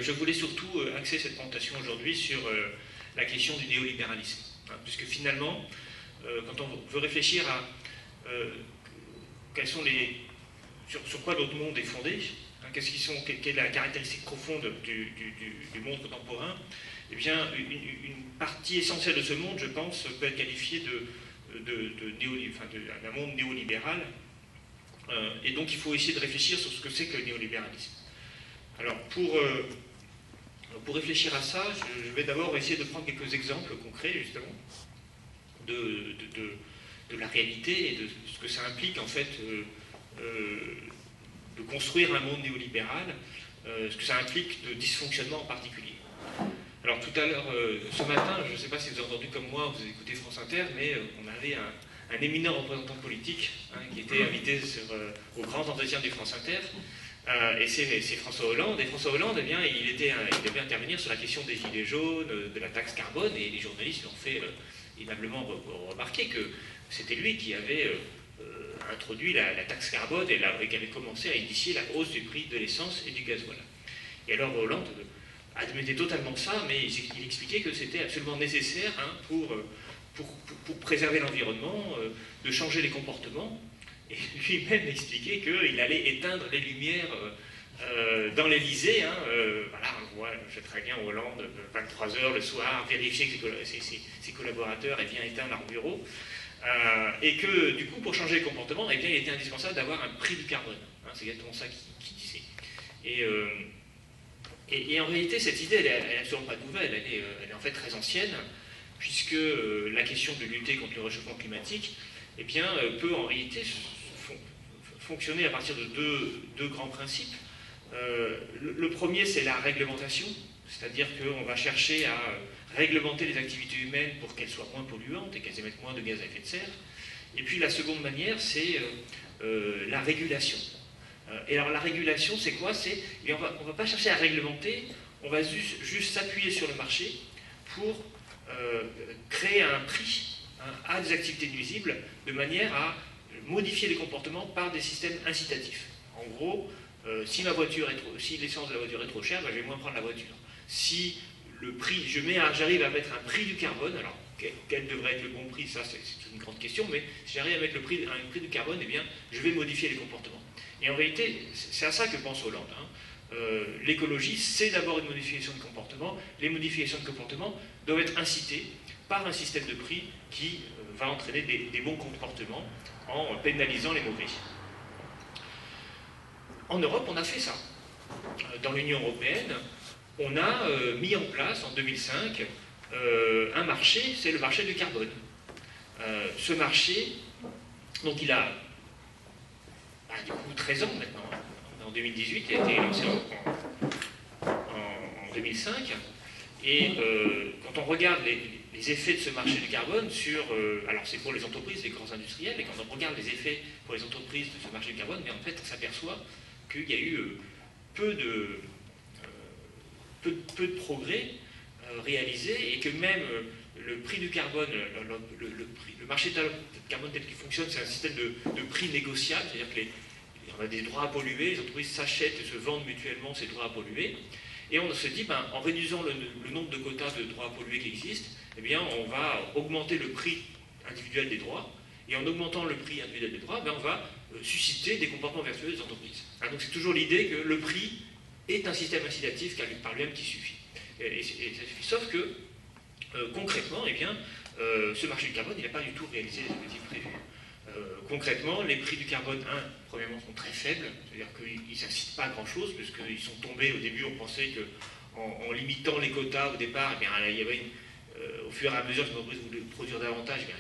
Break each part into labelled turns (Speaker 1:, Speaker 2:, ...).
Speaker 1: je voulais surtout axer cette présentation aujourd'hui sur la question du néolibéralisme. Hein, puisque finalement, quand on veut réfléchir à quels sont sur quoi notre monde est fondé, hein, quelle est la caractéristique profonde du monde contemporain, eh bien, une partie essentielle de ce monde, je pense, peut être qualifiée d'un monde néolibéral. Et donc, il faut essayer de réfléchir sur ce que c'est que le néolibéralisme. Alors, pour réfléchir à ça, je vais d'abord essayer de prendre quelques exemples concrets, justement, de la réalité et de ce que ça implique, en fait, de construire un monde néolibéral, ce que ça implique de dysfonctionnement en particulier. Alors, tout à l'heure, ce matin, je ne sais pas si vous avez entendu comme moi, vous écoutez France Inter, mais on avait un éminent représentant politique qui était invité aux grands entretiens du France Inter, et c'est François Hollande. Et François Hollande, eh bien, il devait intervenir sur la question des gilets jaunes, de la taxe carbone, et les journalistes lui ont fait aimablement remarquer que c'était lui qui avait introduit la taxe carbone et qui avait commencé à initier la hausse du prix de l'essence et du gasoil. Et alors Hollande admettait totalement ça, mais il expliquait que c'était absolument nécessaire pour préserver l'environnement, de changer les comportements. Et lui-même expliquait qu'il allait éteindre les lumières dans l'Élysée. Voilà, on voit, je sais très bien, Hollande, 23h le soir, vérifier que ses collaborateurs aient bien éteint leur bureau. Et que, du coup, pour changer les comportements, eh bien, il était indispensable d'avoir un prix du carbone. C'est exactement ça qu'il disait. Et en réalité, cette idée, elle n'est absolument pas nouvelle, elle est en fait très ancienne, puisque la question de lutter contre le réchauffement climatique, eh bien, peut en réalité fonctionner à partir de deux grands principes. Le premier, c'est la réglementation, c'est-à-dire qu'on va chercher à réglementer les activités humaines pour qu'elles soient moins polluantes et qu'elles émettent moins de gaz à effet de serre. Et puis la seconde manière, c'est la régulation. Et alors la régulation, c'est quoi? On ne va pas chercher à réglementer, on va juste s'appuyer sur le marché pour créer un prix à des activités nuisibles de manière à modifier les comportements par des systèmes incitatifs. En gros, si l'essence de la voiture est trop chère, ben, je vais moins prendre la voiture. Si le prix, j'arrive à mettre un prix du carbone, alors quel devrait être le bon prix, ça c'est une grande question, mais si j'arrive à mettre un prix du carbone, eh bien, je vais modifier les comportements. Et en réalité, c'est à ça que pense Hollande. L'écologie, c'est d'abord une modification de comportement. Les modifications de comportement doivent être incitées par un système de prix qui va entraîner des bons comportements en pénalisant les mauvais. En Europe, on a fait ça. Dans l'Union européenne, on a mis en place en 2005 un marché, c'est le marché du carbone. Ce marché, donc il a du coup 13 ans maintenant. En 2018, il a été lancé en 2005. Et quand on regarde les effets de ce marché du carbone alors c'est pour les entreprises, les grands industriels, et quand on regarde les effets pour les entreprises de ce marché du carbone, mais en fait on s'aperçoit qu'il y a eu peu de progrès réalisés, et que même le prix du carbone, le marché du carbone tel qu'il fonctionne, c'est un système de prix négociable, c'est-à-dire qu'on a des droits à polluer, les entreprises s'achètent et se vendent mutuellement ces droits à polluer, et on se dit, en réduisant le nombre de quotas de droits à polluer qui existent, eh bien, on va augmenter le prix individuel des droits, et en augmentant le prix individuel des droits, on va susciter des comportements vertueux des entreprises. Donc c'est toujours l'idée que le prix est un système incitatif par lui-même qui suffit. Et ça suffit. Sauf que, concrètement, eh bien, ce marché du carbone, il n'a pas du tout réalisé les objectifs prévus. Concrètement, les prix du carbone, premièrement, sont très faibles, c'est-à-dire qu'ils n'incitent pas à grand-chose, puisqu'ils sont tombés au début, on pensait qu'en limitant les quotas au départ, eh bien, il y avait au fur et à mesure que les entreprises voulaient produire davantage, eh bien,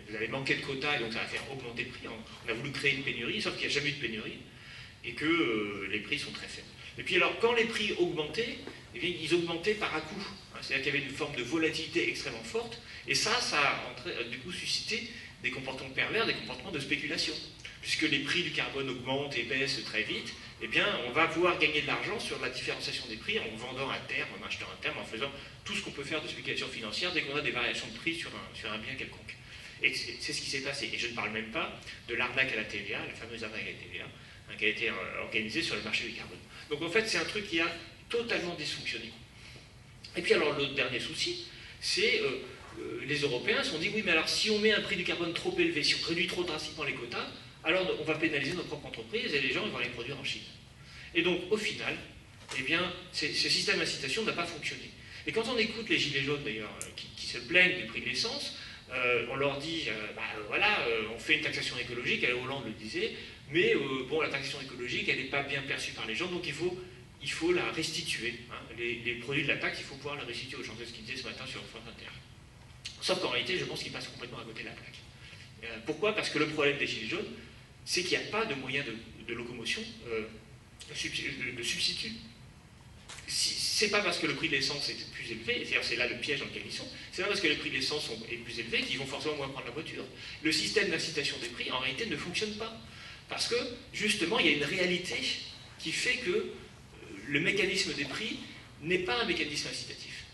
Speaker 1: vous avez manqué de quotas, et donc ça va faire augmenter le prix. On a voulu créer une pénurie, sauf qu'il n'y a jamais eu de pénurie, et que les prix sont très faibles. Et puis alors, quand les prix augmentaient, eh bien, ils augmentaient par à-coup. C'est-à-dire qu'il y avait une forme de volatilité extrêmement forte, et ça a du coup suscité des comportements pervers, des comportements de spéculation. Puisque les prix du carbone augmentent et baissent très vite, eh bien, on va pouvoir gagner de l'argent sur la différenciation des prix en vendant à terme, en achetant à terme, en faisant tout ce qu'on peut faire de spéculation financière dès qu'on a des variations de prix sur un bien quelconque. Et c'est ce qui s'est passé. Et je ne parle même pas de l'arnaque à la TVA, la fameuse arnaque à la TVA, qui a été organisée sur le marché du carbone. Donc en fait, c'est un truc qui a totalement dysfonctionné. Et puis alors l'autre dernier souci, c'est les Européens se sont dit oui mais alors si on met un prix du carbone trop élevé, si on réduit trop drastiquement les quotas, alors on va pénaliser nos propres entreprises et les gens ils vont aller produire en Chine. Et donc au final, eh bien, ce système d'incitation n'a pas fonctionné. Et quand on écoute les gilets jaunes d'ailleurs qui se plaignent du prix de l'essence, on leur dit voilà, on fait une taxation écologique, Hollande le disait, mais bon la taxation écologique elle n'est pas bien perçue par les gens, donc il faut la restituer. Hein. Les produits de la taxe, il faut pouvoir la restituer aux gens. C'est ce qu'il disait ce matin sur le France Inter. Sauf qu'en réalité, je pense qu'il passe complètement à côté de la plaque. Pourquoi? Parce que le problème des gilets jaunes, c'est qu'il n'y a pas de moyen de locomotion de substitut. C'est pas parce que le prix de l'essence est plus élevé, c'est là le piège dans lequel ils sont, c'est pas parce que le prix de l'essence est plus élevé qu'ils vont forcément moins prendre la voiture. Le système d'incitation des prix, en réalité, ne fonctionne pas. Parce que, justement, il y a une réalité qui fait que le mécanisme des prix n'est pas un mécanisme incitatif.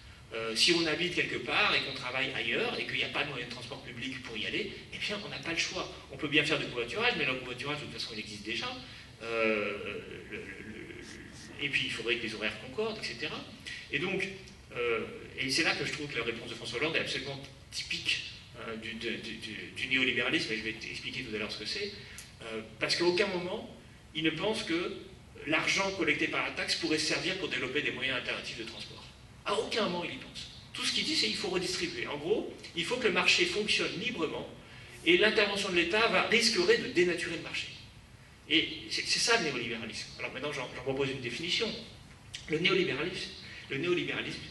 Speaker 1: Si on habite quelque part et qu'on travaille ailleurs et qu'il n'y a pas de moyen de transport public pour y aller, eh bien on n'a pas le choix. On peut bien faire du covoiturage, mais le covoiturage de toute façon il existe déjà. Et puis il faudrait que les horaires concordent, etc. Et donc, et c'est là que je trouve que la réponse de François Hollande est absolument typique du néolibéralisme, et je vais t'expliquer tout à l'heure ce que c'est, parce qu'à aucun moment il ne pense que l'argent collecté par la taxe pourrait servir pour développer des moyens alternatifs de transport. À aucun moment il y pense. Tout ce qu'il dit, c'est qu'il faut redistribuer. En gros, il faut que le marché fonctionne librement et l'intervention de l'État risquerait de dénaturer le marché. Et c'est ça le néolibéralisme. Alors maintenant, j'en propose une définition. Le néolibéralisme,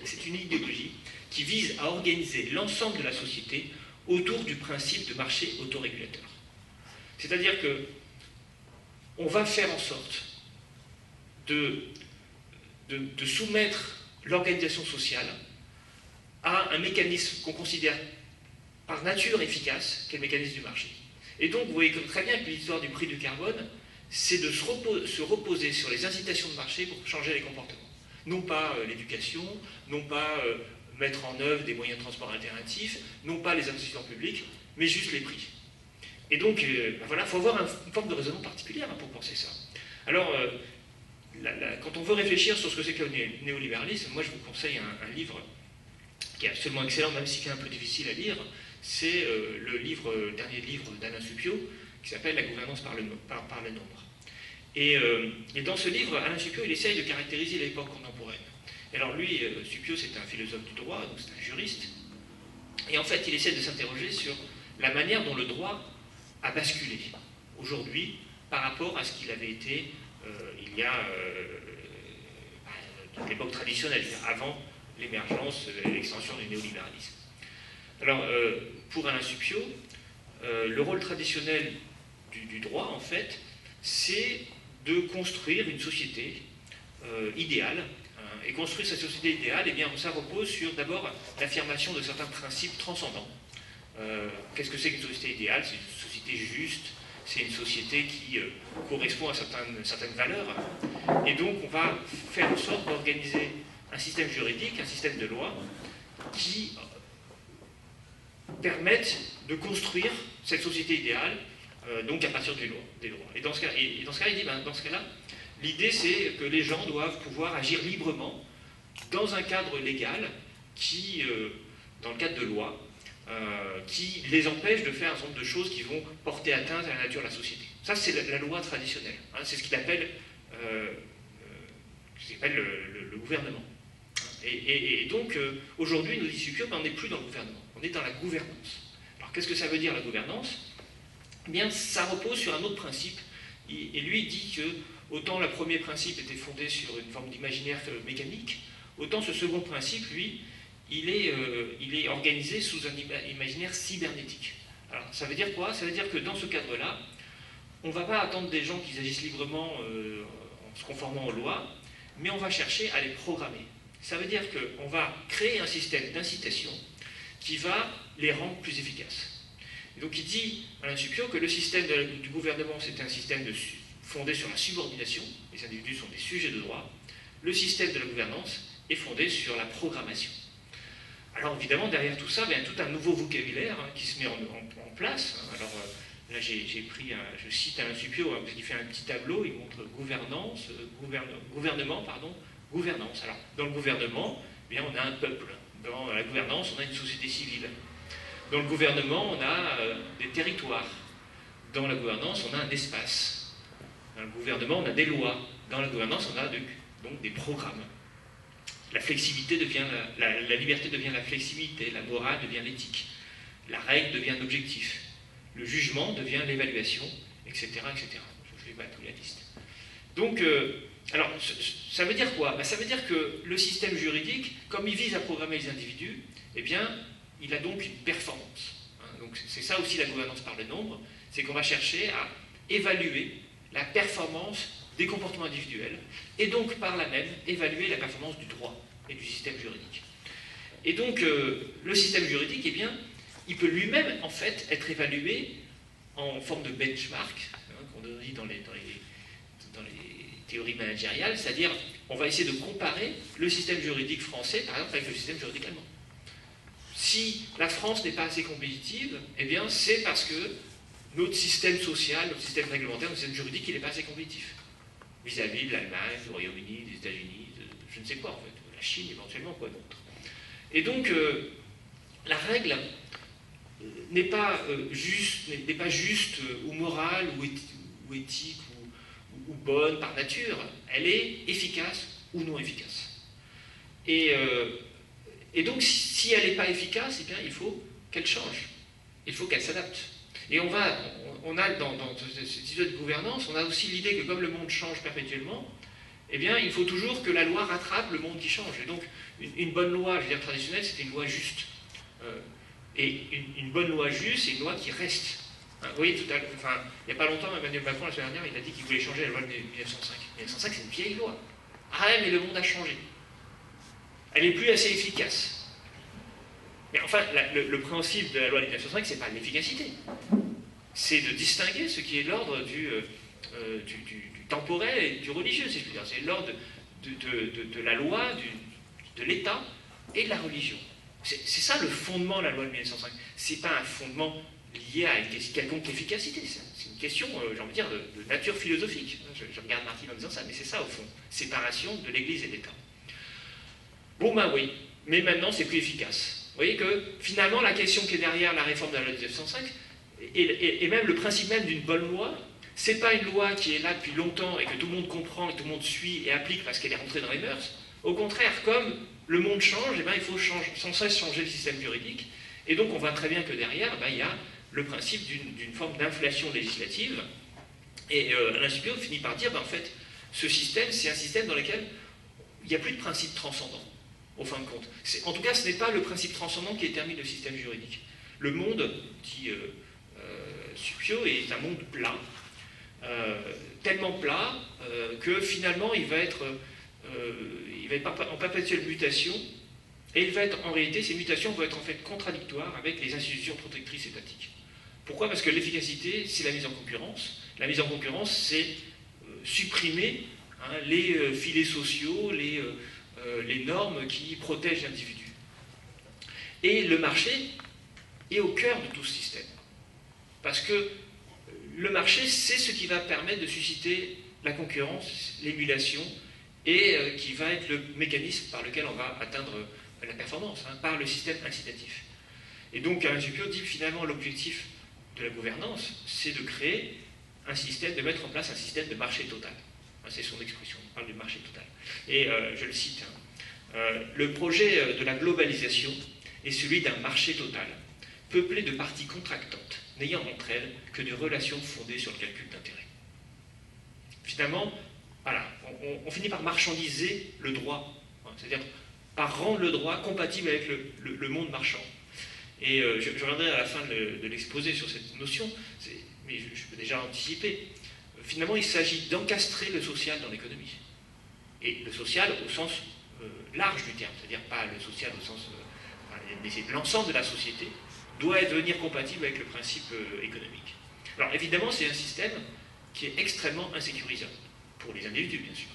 Speaker 1: c'est une idéologie qui vise à organiser l'ensemble de la société autour du principe de marché autorégulateur. C'est-à-dire que on va faire en sorte de soumettre l'organisation sociale à un mécanisme qu'on considère par nature efficace, qui est le mécanisme du marché. Et donc, vous voyez très bien que l'histoire du prix du carbone, c'est de se reposer sur les incitations de marché pour changer les comportements. Non pas l'éducation, non pas mettre en œuvre des moyens de transport alternatifs, non pas les investissements publics, mais juste les prix. Et donc, voilà, il faut avoir une forme de raisonnement particulière pour penser ça. Alors, quand on veut réfléchir sur ce que c'est que le néolibéralisme, moi je vous conseille un livre qui est absolument excellent, même si c'est un peu difficile à lire. C'est le dernier livre d'Alain Supiot, qui s'appelle La gouvernance par le nombre. Et dans ce livre, Alain Supiot, il essaye de caractériser l'époque contemporaine. Et alors lui, Supiot, c'est un philosophe du droit, donc c'est un juriste. Et en fait, il essaie de s'interroger sur la manière dont le droit a basculé aujourd'hui par rapport à ce qu'il avait été il y a l'époque traditionnelle, avant l'émergence et l'extension du néolibéralisme. Alors, pour Alain Supiot, le rôle traditionnel du droit, en fait, c'est de construire une société idéale. Et construire cette société idéale, eh bien, ça repose sur d'abord l'affirmation de certains principes transcendants. Qu'est-ce que c'est qu'une société idéale? C'est une société juste, c'est une société qui correspond à certaines valeurs. Et donc, on va faire en sorte d'organiser un système juridique, un système de loi, qui permettent de construire cette société idéale, donc à partir des lois. Et dans ce cas, il dit, dans ce cas-là, l'idée c'est que les gens doivent pouvoir agir librement dans un cadre légal qui, dans le cadre de lois, qui les empêche de faire un certain nombre de choses qui vont porter atteinte à la nature de la société. Ça, c'est la loi traditionnelle. Hein, c'est ce qu'il appelle, le gouvernement. Et donc, aujourd'hui, nous dit Supiot, on n'est plus dans le gouvernement, on est dans la gouvernance. Alors, qu'est-ce que ça veut dire, la gouvernance? Eh bien, ça repose sur un autre principe. Et lui, il dit que, autant le premier principe était fondé sur une forme d'imaginaire mécanique, autant ce second principe, lui, il est organisé sous un imaginaire cybernétique. Alors, ça veut dire quoi? Ça veut dire que dans ce cadre-là, on ne va pas attendre des gens qui agissent librement en se conformant aux lois, mais on va chercher à les programmer. Ça veut dire qu'on va créer un système d'incitation qui va les rendre plus efficaces. Et donc il dit, Alain Supiot, que le système du gouvernement, c'est un système fondé sur la subordination, les individus sont des sujets de droit. Le système de la gouvernance est fondé sur la programmation. Alors évidemment, derrière tout ça, il y a tout un nouveau vocabulaire qui se met en place. Alors là, je cite Alain Supiot, parce qu'il fait un petit tableau, il montre gouvernement, gouvernance. Alors, dans le gouvernement, eh bien, on a un peuple. Dans la gouvernance, on a une société civile. Dans le gouvernement, on a des territoires. Dans la gouvernance, on a un espace. Dans le gouvernement, on a des lois. Dans la gouvernance, on a donc des programmes. La flexibilité devient la liberté devient la flexibilité, la morale devient l'éthique, la règle devient un objectif, le jugement devient l'évaluation, etc., etc. Je ne vais pas tout la liste. Donc, alors, ça veut dire quoi? Ça veut dire que le système juridique, comme il vise à programmer les individus, eh bien, il a donc une performance. Donc, c'est ça aussi la gouvernance par le nombre, c'est qu'on va chercher à évaluer la performance des comportements individuels, et donc par là même évaluer la performance du droit et du système juridique. Et donc le système juridique, eh bien, il peut lui-même en fait être évalué en forme de benchmark, qu'on dit dans les théories managériales, c'est-à-dire on va essayer de comparer le système juridique français par exemple avec le système juridique allemand. Si la France n'est pas assez compétitive, eh bien c'est parce que notre système social, notre système réglementaire, notre système juridique, il n'est pas assez compétitif vis-à-vis de l'Allemagne, du Royaume-Uni, des États-Unis, je ne sais quoi en fait, la Chine éventuellement, quoi d'autre. Et donc, la règle n'est pas juste ou morale ou éthique ou bonne par nature, elle est efficace ou non efficace. Et donc, si elle n'est pas efficace, eh bien, il faut qu'elle change, il faut qu'elle s'adapte. Et on a dans cette idée de gouvernance, on a aussi l'idée que comme le monde change perpétuellement, eh bien, il faut toujours que la loi rattrape le monde qui change. Et donc, une bonne loi, je veux dire traditionnelle, c'était une loi juste. Et une bonne loi juste, c'est une loi qui reste. Vous voyez, il n'y a pas longtemps, Emmanuel Macron, la semaine dernière, il a dit qu'il voulait changer la loi de 1905. 1905, c'est une vieille loi. Ah ouais, mais le monde a changé. Elle n'est plus assez efficace. Mais enfin, le principe de la loi de 1905, c'est pas l'efficacité. C'est de distinguer ce qui est l'ordre du temporel et du religieux, si je puis dire. C'est l'ordre de la loi, de l'État et de la religion. C'est ça le fondement de la loi de 1905. C'est pas un fondement lié à une quelconque efficacité. C'est une question, j'ai envie de dire, de nature philosophique. Je regarde Martine en disant ça, mais c'est ça au fond. Séparation de l'Église et de l'État. Bon ben oui, mais maintenant c'est plus efficace. Vous voyez que finalement la question qui est derrière la réforme de la loi de 1905 et même le principe même d'une bonne loi, c'est pas une loi qui est là depuis longtemps et que tout le monde comprend et tout le monde suit et applique parce qu'elle est rentrée dans les mœurs. Au contraire, comme le monde change, eh bien, il faut sans cesse changer le système juridique. Et donc on voit très bien que derrière, il y a le principe d'une forme d'inflation législative. Et Alain Juppé finit par dire, en fait, ce système, c'est un système dans lequel il n'y a plus de principe transcendant, au fin de compte. En tout cas, ce n'est pas le principe transcendant qui détermine le système juridique. Le monde, dit Suppiot, est un monde plat, tellement plat que finalement il va être en perpétuelle mutation, et il va être, en réalité, ces mutations vont être en fait contradictoires avec les institutions protectrices étatiques. Pourquoi? Parce que l'efficacité, c'est la mise en concurrence. La mise en concurrence, c'est supprimer les filets sociaux, les normes qui protègent l'individu. Et le marché est au cœur de tout ce système. Parce que le marché, c'est ce qui va permettre de susciter la concurrence, l'émulation, et qui va être le mécanisme par lequel on va atteindre la performance, par le système incitatif. Et donc, Alain Juppé dit que finalement, l'objectif de la gouvernance, c'est de créer un système, de mettre en place un système de marché total. C'est son expression, il parle du marché total. Et je le cite, le projet de la globalisation est celui d'un marché total, peuplé de parties contractantes, n'ayant entre elles que des relations fondées sur le calcul d'intérêt. Finalement, voilà, on finit par marchandiser le droit, c'est-à-dire par rendre le droit compatible avec le monde marchand. Et je reviendrai à la fin de l'exposé sur cette notion, mais je peux déjà anticiper. Finalement, il s'agit d'encastrer le social dans l'économie. Et le social au sens large du terme, c'est-à-dire pas le social au sens... l'ensemble de la société doit devenir compatible avec le principe économique. Alors évidemment, c'est un système qui est extrêmement insécurisant, pour les individus bien sûr,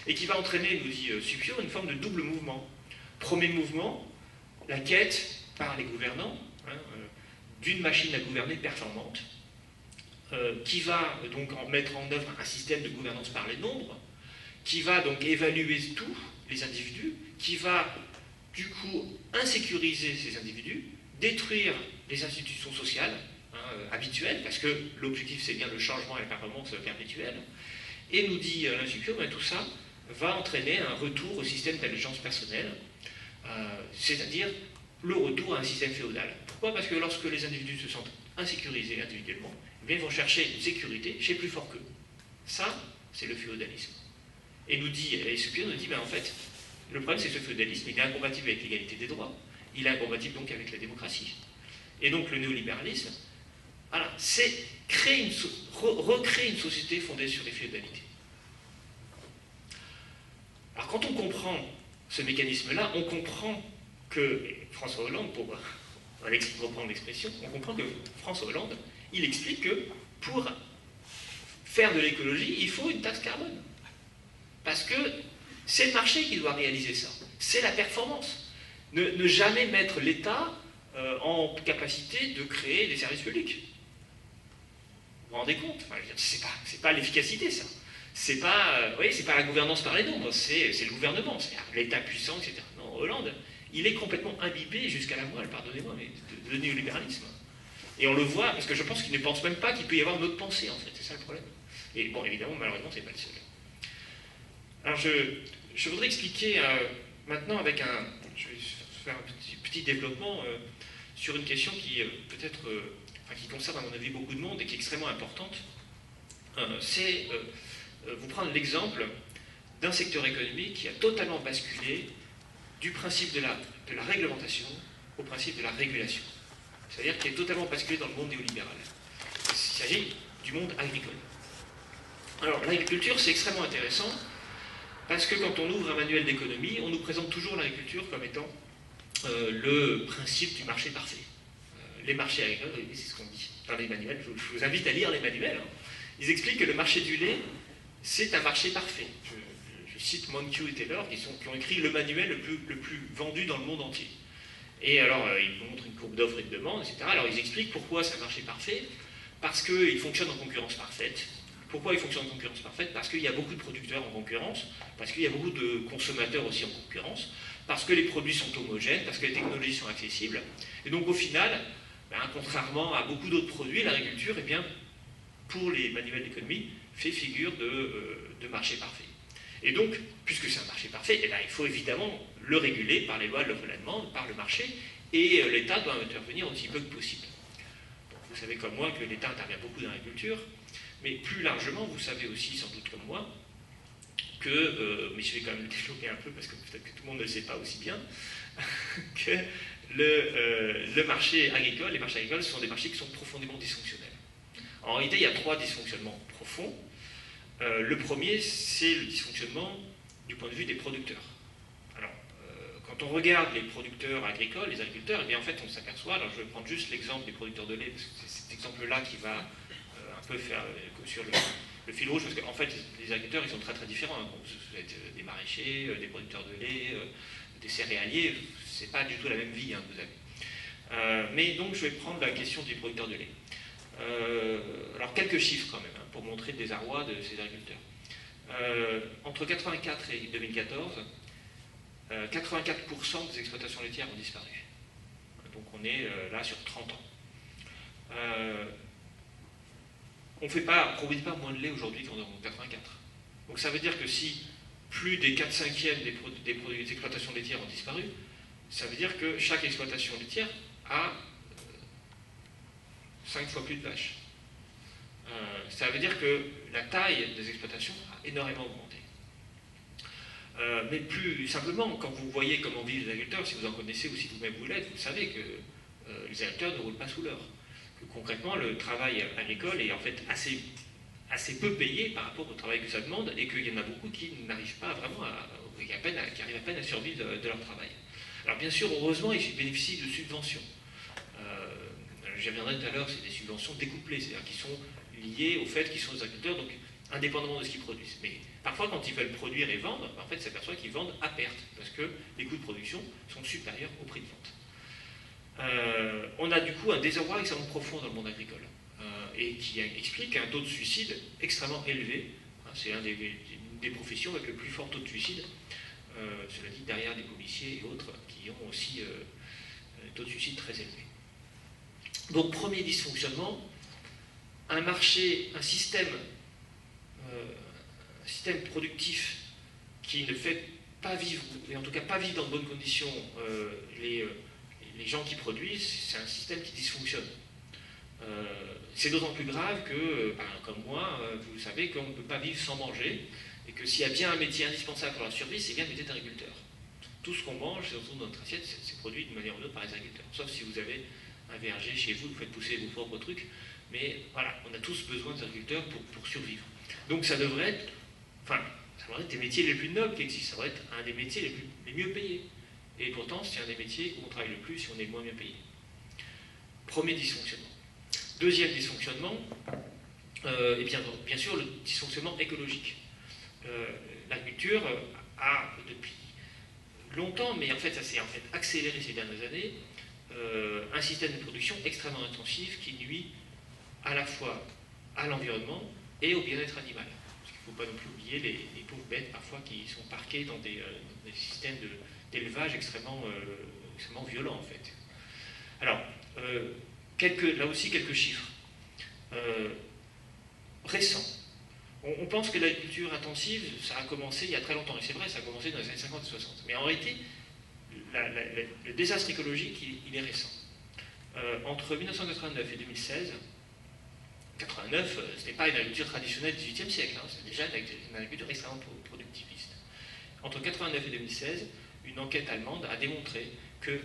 Speaker 1: et qui va entraîner, nous dit Suppiot, une forme de double mouvement. Premier mouvement, la quête par les gouvernants d'une machine à gouverner performante, qui va donc mettre en œuvre un système de gouvernance par les nombres, qui va donc évaluer tous les individus, qui va du coup insécuriser ces individus, détruire les institutions sociales habituelles, parce que l'objectif c'est bien le changement et la performance perpétuelle, et nous dit l'Institut, tout ça va entraîner un retour au système d'intelligence personnelle, c'est-à-dire le retour à un système féodal. Pourquoi? Parce que lorsque les individus se sentent insécurisés individuellement, eh bien, ils vont chercher une sécurité chez plus fort qu'eux. Ça, c'est le féodalisme. Et nous dit, en fait, le problème c'est que ce féodalisme, il est incompatible avec l'égalité des droits, il est incompatible donc avec la démocratie. Et donc le néolibéralisme, voilà, c'est recréer une société fondée sur les féodalités. Alors quand on comprend ce mécanisme-là, on comprend que François Hollande, pour reprendre l'expression, on comprend que François Hollande, il explique que pour faire de l'écologie, il faut une taxe carbone. Parce que c'est le marché qui doit réaliser ça. C'est la performance. Ne jamais mettre l'État en capacité de créer des services publics. Vous vous rendez compte? C'est pas l'efficacité, ça. C'est pas la gouvernance par les nombres, c'est le gouvernement, c'est l'État puissant, etc. Non, Hollande, il est complètement imbibé jusqu'à la moelle, pardonnez-moi, mais de néolibéralisme. Et on le voit, parce que je pense qu'il ne pense même pas qu'il peut y avoir une autre pensée, en fait, c'est ça le problème. Et bon, évidemment, malheureusement, c'est pas le seul. Alors, je voudrais expliquer maintenant avec je vais faire un petit développement sur une question qui peut-être, qui concerne à mon avis beaucoup de monde et qui est extrêmement importante. C'est vous prendre l'exemple d'un secteur économique qui a totalement basculé du principe de la réglementation au principe de la régulation. C'est-à-dire qui est totalement basculé dans le monde néolibéral. Il s'agit du monde agricole. Alors, l'agriculture, c'est extrêmement intéressant parce que quand on ouvre un manuel d'économie, on nous présente toujours l'agriculture comme étant le principe du marché parfait. Les marchés agricoles, c'est ce qu'on dit dans les manuels. Je vous invite à lire les manuels. Ils expliquent que le marché du lait, c'est un marché parfait. Je cite Montague et Taylor, qui ont écrit le manuel le plus vendu dans le monde entier. Et alors, ils montrent une courbe d'offres et de demande, etc. Alors, ils expliquent pourquoi c'est un marché parfait. Parce qu'il fonctionne en concurrence parfaite. Pourquoi il fonctionne en concurrence parfaite? Parce qu'il y a beaucoup de producteurs en concurrence, parce qu'il y a beaucoup de consommateurs aussi en concurrence, parce que les produits sont homogènes, parce que les technologies sont accessibles. Et donc, au final, contrairement à beaucoup d'autres produits, l'agriculture, eh bien, pour les manuels d'économie, fait figure de marché parfait. Et donc, puisque c'est un marché parfait, eh bien, il faut évidemment le réguler par les lois de l'offre et de la demande, par le marché, et l'État doit intervenir aussi peu que possible. Donc, vous savez comme moi que l'État intervient beaucoup dans l'agriculture, mais plus largement, vous savez aussi, sans doute comme moi, que, mais je vais quand même le développer un peu, parce que peut-être que tout le monde ne le sait pas aussi bien, que le marché agricole, les marchés agricoles sont des marchés qui sont profondément dysfonctionnels. En réalité, il y a 3 dysfonctionnements profonds. Le premier, c'est le dysfonctionnement du point de vue des producteurs. Alors, quand on regarde les producteurs agricoles, les agriculteurs, eh bien, en fait, on s'aperçoit, alors je vais prendre juste l'exemple des producteurs de lait, parce que c'est cet exemple-là qui va un peu faire sur le fil rouge, parce qu'en fait, les agriculteurs, ils sont très très différents. Hein. Vous êtes des maraîchers, des producteurs de lait, des céréaliers, c'est pas du tout la même vie que vous avez. Mais donc, je vais prendre la question des producteurs de lait. Alors, quelques chiffres quand même, pour montrer le désarroi de ces agriculteurs. Entre 1984 et 2014, 84% des exploitations laitières ont disparu. Donc, on est là sur 30 ans. On ne produit pas moins de lait aujourd'hui qu'en 1984. Donc, ça veut dire que si plus des 4/5 des exploitations laitières ont disparu, ça veut dire que chaque exploitation laitière a 5 fois plus de vaches. Ça veut dire que la taille des exploitations a énormément augmenté. Mais plus simplement, quand vous voyez comment vivent les agriculteurs, si vous en connaissez ou si vous-même vous l'êtes, vous savez que les agriculteurs ne roulent pas sous l'or. Que concrètement, le travail agricole est en fait assez peu payé par rapport au travail que ça demande et qu'il y en a beaucoup qui n'arrivent pas vraiment qui arrivent à peine à survivre de leur travail. Alors bien sûr, heureusement, ils bénéficient de subventions. J'y reviendrai tout à l'heure, c'est des subventions découplées, c'est-à-dire qui sont liées au fait qu'ils sont des agriculteurs, donc indépendamment de ce qu'ils produisent. Mais parfois, quand ils veulent produire et vendre, en fait, ils s'aperçoivent qu'ils vendent à perte, parce que les coûts de production sont supérieurs au prix de vente. On a du coup un désarroi extrêmement profond dans le monde agricole, et qui explique un taux de suicide extrêmement élevé C'est une des professions avec le plus fort taux de suicide. Cela dit, derrière des policiers et autres qui ont aussi un taux de suicide très élevé. Donc, premier dysfonctionnement, un marché, un système productif qui ne fait pas vivre, et en tout cas pas vivre dans de bonnes conditions les gens qui produisent, c'est un système qui dysfonctionne. C'est d'autant plus grave que, comme moi, vous savez qu'on ne peut pas vivre sans manger, et que s'il y a bien un métier indispensable pour la survie, c'est bien le métier d'agriculteur. Tout ce qu'on mange, surtout dans notre assiette, c'est produit de manière ou d'autre par les agriculteurs. Sauf si vous avez un verger chez vous, vous faites pousser vos propres trucs, mais voilà, on a tous besoin des agriculteurs pour survivre. Donc ça devrait être, ça devrait être des métiers les plus nobles qui existent, ça devrait être un des métiers les mieux payés. Et pourtant, c'est un des métiers où on travaille le plus et on est le moins bien payé. Premier dysfonctionnement. Deuxième dysfonctionnement, et bien sûr le dysfonctionnement écologique. L'agriculture a depuis longtemps, mais en fait ça s'est accéléré ces dernières années, un système de production extrêmement intensif qui nuit à la fois à l'environnement et au bien-être animal. Parce qu'il ne faut pas non plus oublier les pauvres bêtes parfois qui sont parquées dans des systèmes d'élevage extrêmement violents en fait. Alors, là aussi quelques chiffres récents. On pense que l'agriculture intensive, ça a commencé il y a très longtemps, et c'est vrai, ça a commencé dans les années 50 et 60. Mais en réalité, le désastre écologique, il est récent. Entre 1989 et 2016, 89, ce n'est pas une agriculture traditionnelle du XVIIIe siècle, c'est déjà une agriculture extrêmement productiviste. Entre 1989 et 2016, une enquête allemande a démontré que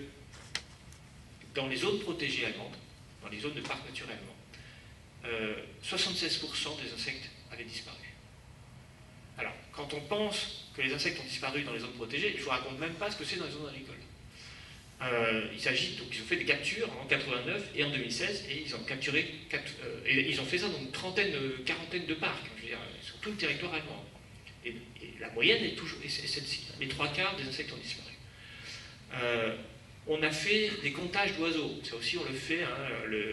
Speaker 1: dans les zones protégées allemandes, dans les zones de parcs naturels allemands, 76% des insectes avaient disparu. Alors, quand on pense que les insectes ont disparu dans les zones protégées, il ne vous raconte même pas ce que c'est dans les zones agricoles. Il s'agit, donc ils ont fait des captures en 89 et en 2016, et ils ont capturé, et ils ont fait ça dans une quarantaine de parcs, je veux dire, sur tout le territoire allemand. Et la moyenne est celle-ci. Les 3/4 des insectes ont disparu. On a fait des comptages d'oiseaux, ça aussi on le fait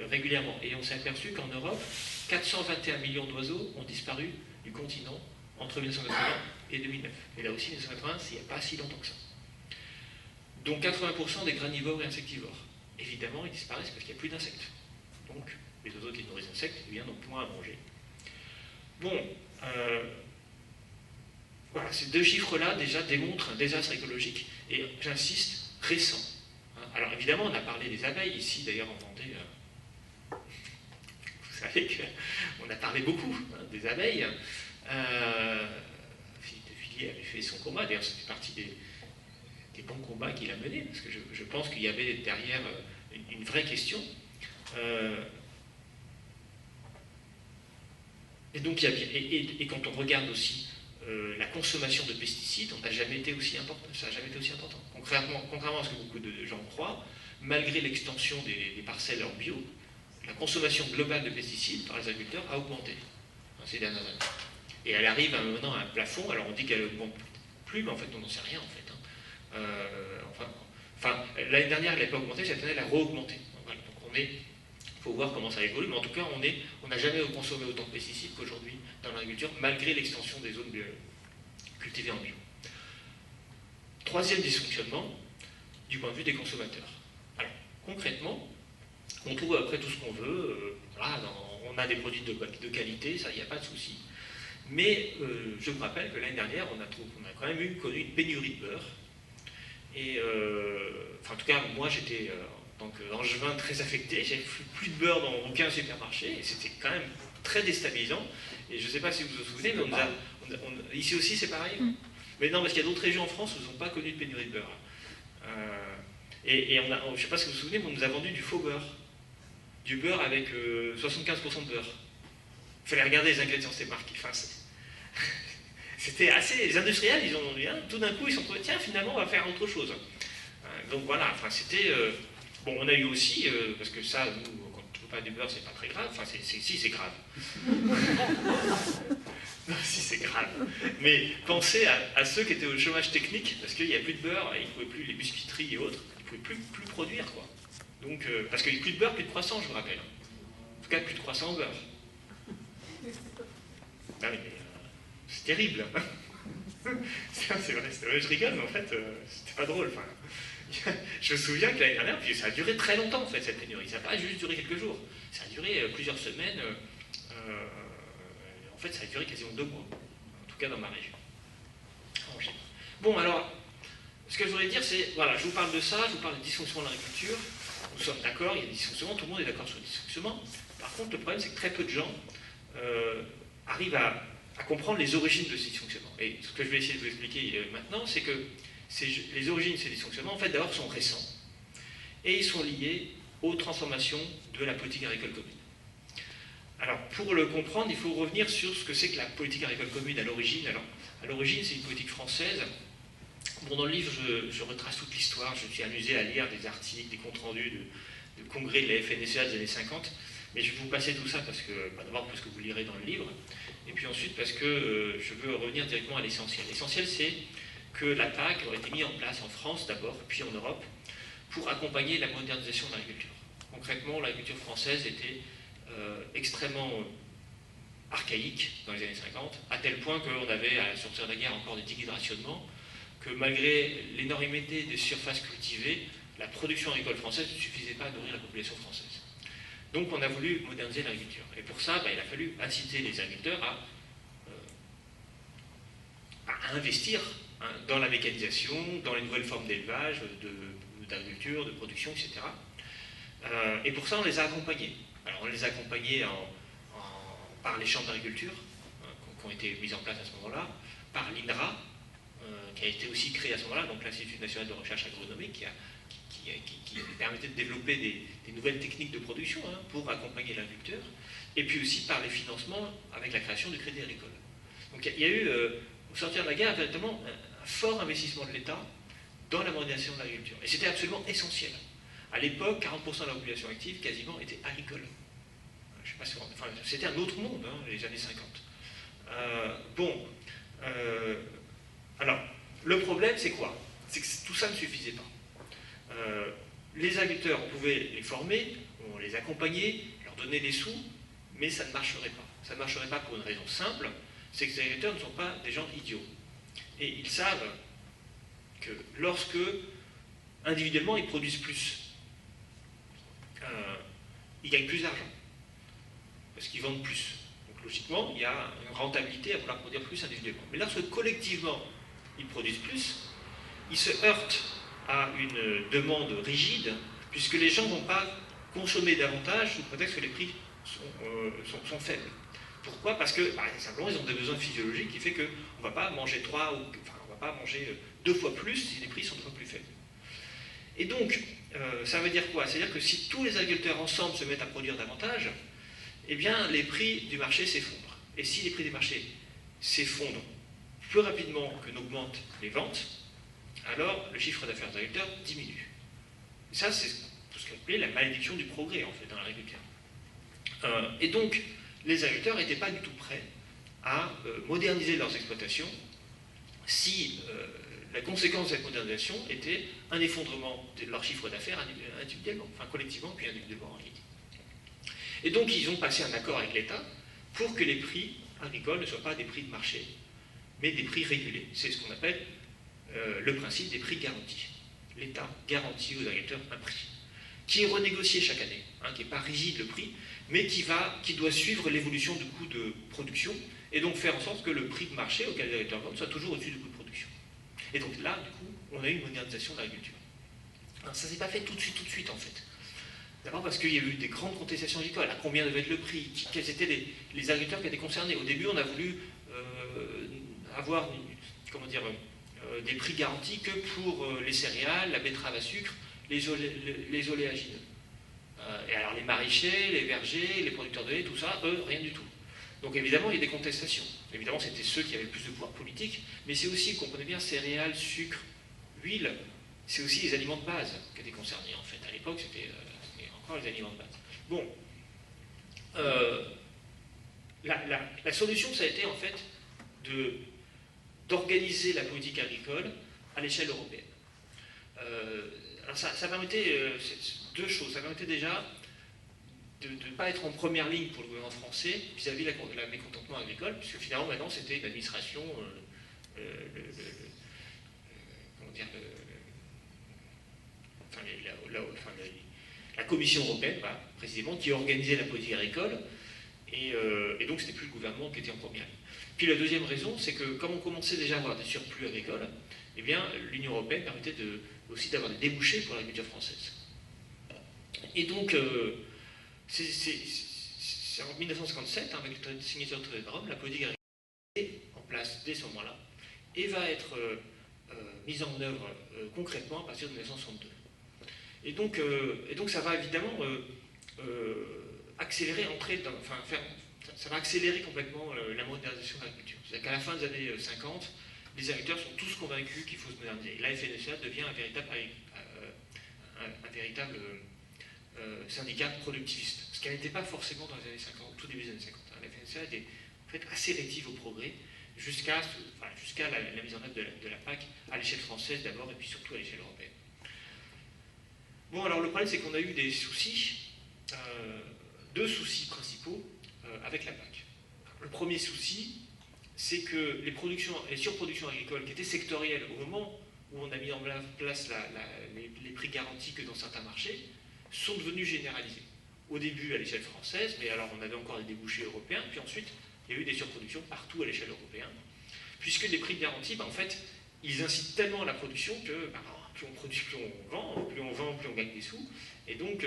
Speaker 1: régulièrement, et on s'est aperçu qu'en Europe, 421 millions d'oiseaux ont disparu du continent entre 1980 et 2009. Et là aussi, 1980, il n'y a pas si longtemps que ça. Donc 80% des granivores et insectivores. Évidemment, ils disparaissent parce qu'il n'y a plus d'insectes. Donc, les oiseaux qui nourrissent les insectes, eh bien, n'ont point à manger. Bon, voilà, ces deux chiffres-là, déjà, démontrent un désastre écologique, et j'insiste, récent. Alors, évidemment, on a parlé des abeilles ici, d'ailleurs, en Vendée. Vous savez qu'on a parlé beaucoup des abeilles. Philippe de Villiers avait fait son combat, d'ailleurs, ça fait partie des bons combats qu'il a menés, parce que je pense qu'il y avait derrière une vraie question. Et donc, et quand on regarde aussi la consommation de pesticides, ça n'a jamais été aussi important. Contrairement à ce que beaucoup de gens croient, malgré l'extension des parcelles en bio, la consommation globale de pesticides par les agriculteurs a augmenté ces dernières années. Et elle arrive maintenant à un plafond, alors on dit qu'elle augmente plus, mais en fait on n'en sait rien en fait. L'année dernière elle n'avait pas augmenté, cette année elle a re-augmenté. Voilà, donc il faut voir comment ça évolue, mais en tout cas on n'a jamais consommé autant de pesticides qu'aujourd'hui dans l'agriculture, malgré l'extension des zones cultivées en bio. Troisième dysfonctionnement, du point de vue des consommateurs. Alors, concrètement, on trouve après tout ce qu'on veut, on a des produits de qualité, ça, il n'y a pas de souci. Mais je me rappelle que l'année dernière, on a quand même connu une pénurie de beurre. Et, en tout cas, moi, j'étais en tant qu'angevin très affecté, j'avais plus de beurre dans aucun supermarché, et c'était quand même très déstabilisant. Et je ne sais pas si vous vous souvenez, mais ici aussi c'est pareil. Mais non, parce qu'il y a d'autres régions en France où ils n'ont pas connu de pénurie de beurre. Je ne sais pas si vous vous souvenez, mais on nous a vendu du faux beurre. Du beurre avec 75% de beurre. Il fallait regarder les ingrédients, c'était marqué. C'était assez... Les industriels, ils en ont dit, tout d'un coup, ils se sont trouvés, tiens, finalement, on va faire autre chose. Donc voilà, c'était... bon, on a eu aussi, parce que ça, nous, quand on ne trouve pas du beurre, c'est pas très grave. Si, c'est grave. Non, si, c'est grave. Mais pensez à ceux qui étaient au chômage technique, parce qu'il n'y a plus de beurre, ils ne pouvaient plus, les biscuiteries et autres, ils ne pouvaient plus produire, quoi. Donc, parce qu'il n'y a plus de beurre, plus de croissant, je vous rappelle. En tout cas, plus de croissant au beurre. Ah oui, mais c'est terrible. C'est vrai, je rigole, mais en fait, c'était pas drôle. Enfin, je me souviens que l'année dernière, puis ça a duré très longtemps, en fait, cette pénurie. Ça n'a pas juste duré quelques jours. Ça a duré plusieurs semaines. En fait, ça a duré quasiment 2 mois. En tout cas, dans ma région. Bon, alors, ce que je voudrais dire, c'est, voilà, je vous parle de ça, je vous parle de dysfonctionnement de l'agriculture. Nous sommes d'accord, il y a des dysfonctionnements, tout le monde est d'accord sur les dysfonctionnements. Par contre, le problème, c'est que très peu de gens arrivent à comprendre les origines de ces dysfonctionnements. Et ce que je vais essayer de vous expliquer maintenant, c'est que les origines de ces dysfonctionnements, en fait, d'abord, sont récents. Et ils sont liés aux transformations de la politique agricole commune. Alors, pour le comprendre, il faut revenir sur ce que c'est que la politique agricole commune à l'origine. Alors, à l'origine, c'est une politique française. Bon, dans le livre, je retrace toute l'histoire. Je me suis amusé à lire des articles, des comptes rendus de congrès de la FNSEA des années 50. Mais je vais vous passer tout ça parce que, d'abord parce que vous lirez dans le livre, et puis ensuite parce que je veux revenir directement à l'essentiel. L'essentiel, c'est que la PAC aurait été mise en place en France d'abord, puis en Europe, pour accompagner la modernisation de l'agriculture. Concrètement, l'agriculture française était extrêmement archaïque dans les années 50, à tel point qu'on avait, à la sortie de la guerre, encore des tickets de rationnement, que malgré l'énormité des surfaces cultivées, la production agricole française ne suffisait pas à nourrir la population française. Donc on a voulu moderniser l'agriculture. Et pour ça, il a fallu inciter les agriculteurs à investir dans la mécanisation, dans les nouvelles formes d'élevage, d'agriculture, de production, etc. Et pour ça, on les a accompagnés. Alors on les a accompagnés par les chambres d'agriculture, qui ont été mises en place à ce moment-là, par l'INRA, qui a été aussi créé à ce moment-là, donc l'Institut national de recherche agronomique, qui permettait de développer des nouvelles techniques de production pour accompagner l'agriculteur, et puis aussi par les financements avec la création du crédit agricole. Donc il y a eu, au sortir de la guerre, véritablement un fort investissement de l'État dans la modernisation de l'agriculture. Et c'était absolument essentiel. À l'époque, 40% de la population active, quasiment, était agricole. Je sais pas si enfin, c'était un autre monde, les années 50. Alors, le problème, c'est quoi? C'est que tout ça ne suffisait pas. Les agriculteurs, on pouvait les former, on les accompagnait, leur donner des sous, mais ça ne marcherait pas. Ça ne marcherait pas pour une raison simple, c'est que les agriculteurs ne sont pas des gens idiots. Et ils savent que lorsque, individuellement, ils produisent plus, ils gagnent plus d'argent, parce qu'ils vendent plus. Donc logiquement, il y a une rentabilité à vouloir produire plus individuellement. Mais lorsque collectivement, ils produisent plus, ils se heurtent à une demande rigide, puisque les gens ne vont pas consommer davantage sous prétexte que les prix sont faibles. Pourquoi? Parce que, simplement, ils ont des besoins physiologiques qui fait qu'on ne va pas manger on va pas manger 2 fois plus si les prix sont 2 fois plus faibles. Et donc, ça veut dire quoi? C'est-à-dire que si tous les agriculteurs ensemble se mettent à produire davantage, eh bien, les prix du marché s'effondrent. Et si les prix du marché s'effondrent plus rapidement que n'augmentent les ventes, alors le chiffre d'affaires des agriculteurs diminue. Et ça, c'est ce qu'on appelait la malédiction du progrès, en fait, dans l'agriculture. Et donc, les agriculteurs n'étaient pas du tout prêts à moderniser leurs exploitations si la conséquence de cette modernisation était un effondrement de leur chiffre d'affaires individuellement, enfin collectivement, puis individuellement en réalité. Et donc, ils ont passé un accord avec l'État pour que les prix agricoles ne soient pas des prix de marché, mais des prix régulés. C'est ce qu'on appelle le principe des prix garantis. L'État garantit aux agriculteurs un prix, qui est renégocié chaque année, qui n'est pas rigide le prix, mais qui doit suivre l'évolution du coût de production, et donc faire en sorte que le prix de marché auquel les agriculteurs vendent soit toujours au-dessus du coût de production. Et donc là, du coup, on a eu une modernisation de l'agriculture. Alors ça ne s'est pas fait tout de suite en fait. D'abord parce qu'il y a eu des grandes contestations agricoles. À combien devait être le prix? Quels étaient les agriculteurs qui étaient concernés? Au début, on a voulu avoir des prix garantis que pour les céréales, la betterave à sucre, les oléagineux. Et alors les maraîchers, les vergers, les producteurs de lait, tout ça, eux, rien du tout. Donc évidemment, il y a des contestations. Évidemment, c'était ceux qui avaient le plus de pouvoir politique, mais c'est aussi, comprenez bien, céréales, sucre, huile, c'est aussi les aliments de base qui étaient concernés, en fait. À l'époque, c'était encore les aliments de base. Bon. La solution, ça a été, en fait, d'organiser la politique agricole à l'échelle européenne. Alors ça permettait deux choses. Ça permettait déjà de ne pas être en première ligne pour le gouvernement français vis-à-vis de la mécontentement agricole, puisque finalement maintenant c'était une administration, comment dire, la Commission européenne, voilà, précisément, qui organisait la politique agricole, et donc c'était plus le gouvernement qui était en première ligne. Puis la deuxième raison, c'est que comme on commençait déjà à avoir des surplus agricoles, eh bien l'Union européenne permettait aussi d'avoir des débouchés pour l'agriculture française. Et donc, c'est en 1957, hein, avec la signature du traité de Rome, la politique agricole est en place dès ce moment-là, et va être mise en œuvre concrètement à partir de 1962. Et donc ça va évidemment accélérer, ça va accélérer complètement la modernisation de l'agriculture. C'est-à-dire qu'à la fin des années 50, les agriculteurs sont tous convaincus qu'il faut se moderniser. Et la FNSEA devient un véritable syndicat productiviste, ce qui n'était pas forcément dans les années 50, tout début des années 50. La FNSEA était en fait assez rétive au progrès, jusqu'à la mise en œuvre de la PAC à l'échelle française d'abord, et puis surtout à l'échelle européenne. Bon, alors le problème, c'est qu'on a eu des soucis, deux soucis principaux avec la PAC. Le premier souci, c'est que les surproductions agricoles qui étaient sectorielles au moment où on a mis en place les prix garantis que dans certains marchés, sont devenues généralisées. Au début à l'échelle française, mais alors on avait encore des débouchés européens, puis ensuite il y a eu des surproductions partout à l'échelle européenne, puisque les prix garantis, en fait, ils incitent tellement à la production que plus on produit, plus on vend, plus on gagne des sous, et donc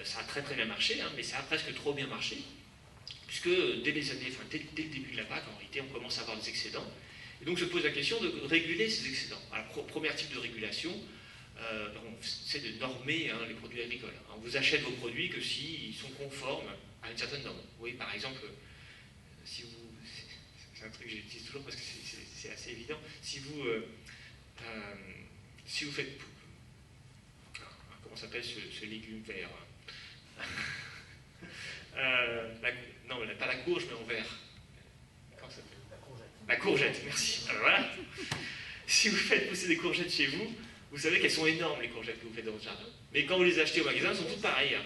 Speaker 1: ça a très très bien marché, hein, mais ça a presque trop bien marché, puisque dès le début de la PAC, en réalité, on commence à avoir des excédents, et donc se pose la question de réguler ces excédents. Alors, premier type de régulation, c'est de normer les produits agricoles. On vous achète vos produits que s'ils sont conformes à une certaine norme. Oui, par exemple, si vous... C'est un truc que j'utilise toujours parce que c'est assez évident. Si vous faites... Comment s'appelle ce légume vert? Non, pas la courge, mais en vert. Comment ça s'appelle? La courgette, merci. Alors voilà. Si vous faites pousser des courgettes chez vous, vous savez qu'elles sont énormes, les courgettes que vous faites dans votre jardin. Mais quand vous les achetez au magasin, elles sont toutes pareilles.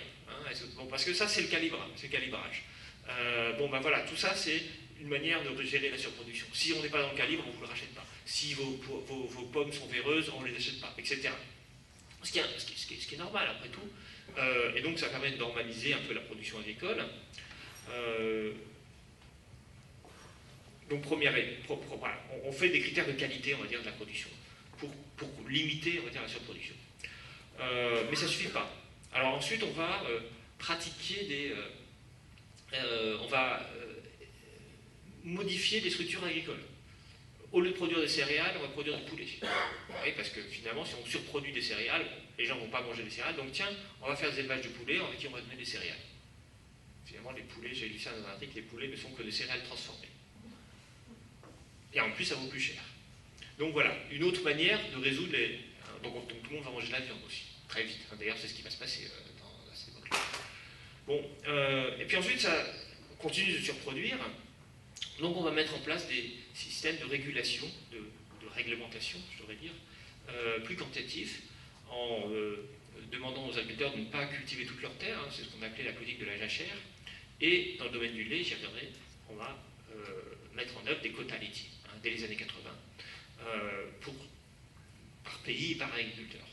Speaker 1: Bon, parce que ça, c'est le calibrage. Voilà, tout ça, c'est une manière de gérer la surproduction. Si on n'est pas dans le calibre, on ne vous le rachète pas. Si vos pommes sont véreuses, on ne les achète pas, etc. Ce qui est normal, après tout. Et donc, ça permet de normaliser un peu la production agricole. Donc, on fait des critères de qualité, on va dire, de la production, pour limiter, on va dire, la surproduction. Mais ça ne suffit pas. Alors ensuite, on va pratiquer on va modifier des structures agricoles. Au lieu de produire des céréales, on va produire du poulet. Oui, parce que finalement, si on surproduit des céréales, les gens ne vont pas manger des céréales, donc tiens, on va faire des élevages de poulets, en qui on va donner des céréales. Finalement, les poulets, j'ai lu ça dans un article, les poulets ne sont que des céréales transformées. Et en plus, ça vaut plus cher. Donc voilà, une autre manière de résoudre les... Donc tout le monde va manger de la viande aussi, très vite. D'ailleurs, c'est ce qui va se passer à cette époque-là. Bon, et puis ensuite, ça continue de surproduire. Donc on va mettre en place des systèmes de régulation, de réglementation, je devrais dire, plus quantitatifs, en demandant aux agriculteurs de ne pas cultiver toutes leurs terres, c'est ce qu'on appelait la politique de la jachère. Et dans le domaine du lait, j'y reviendrai, on va mettre en œuvre des quotas laitiers, dès les années 80, par pays et par agriculteur.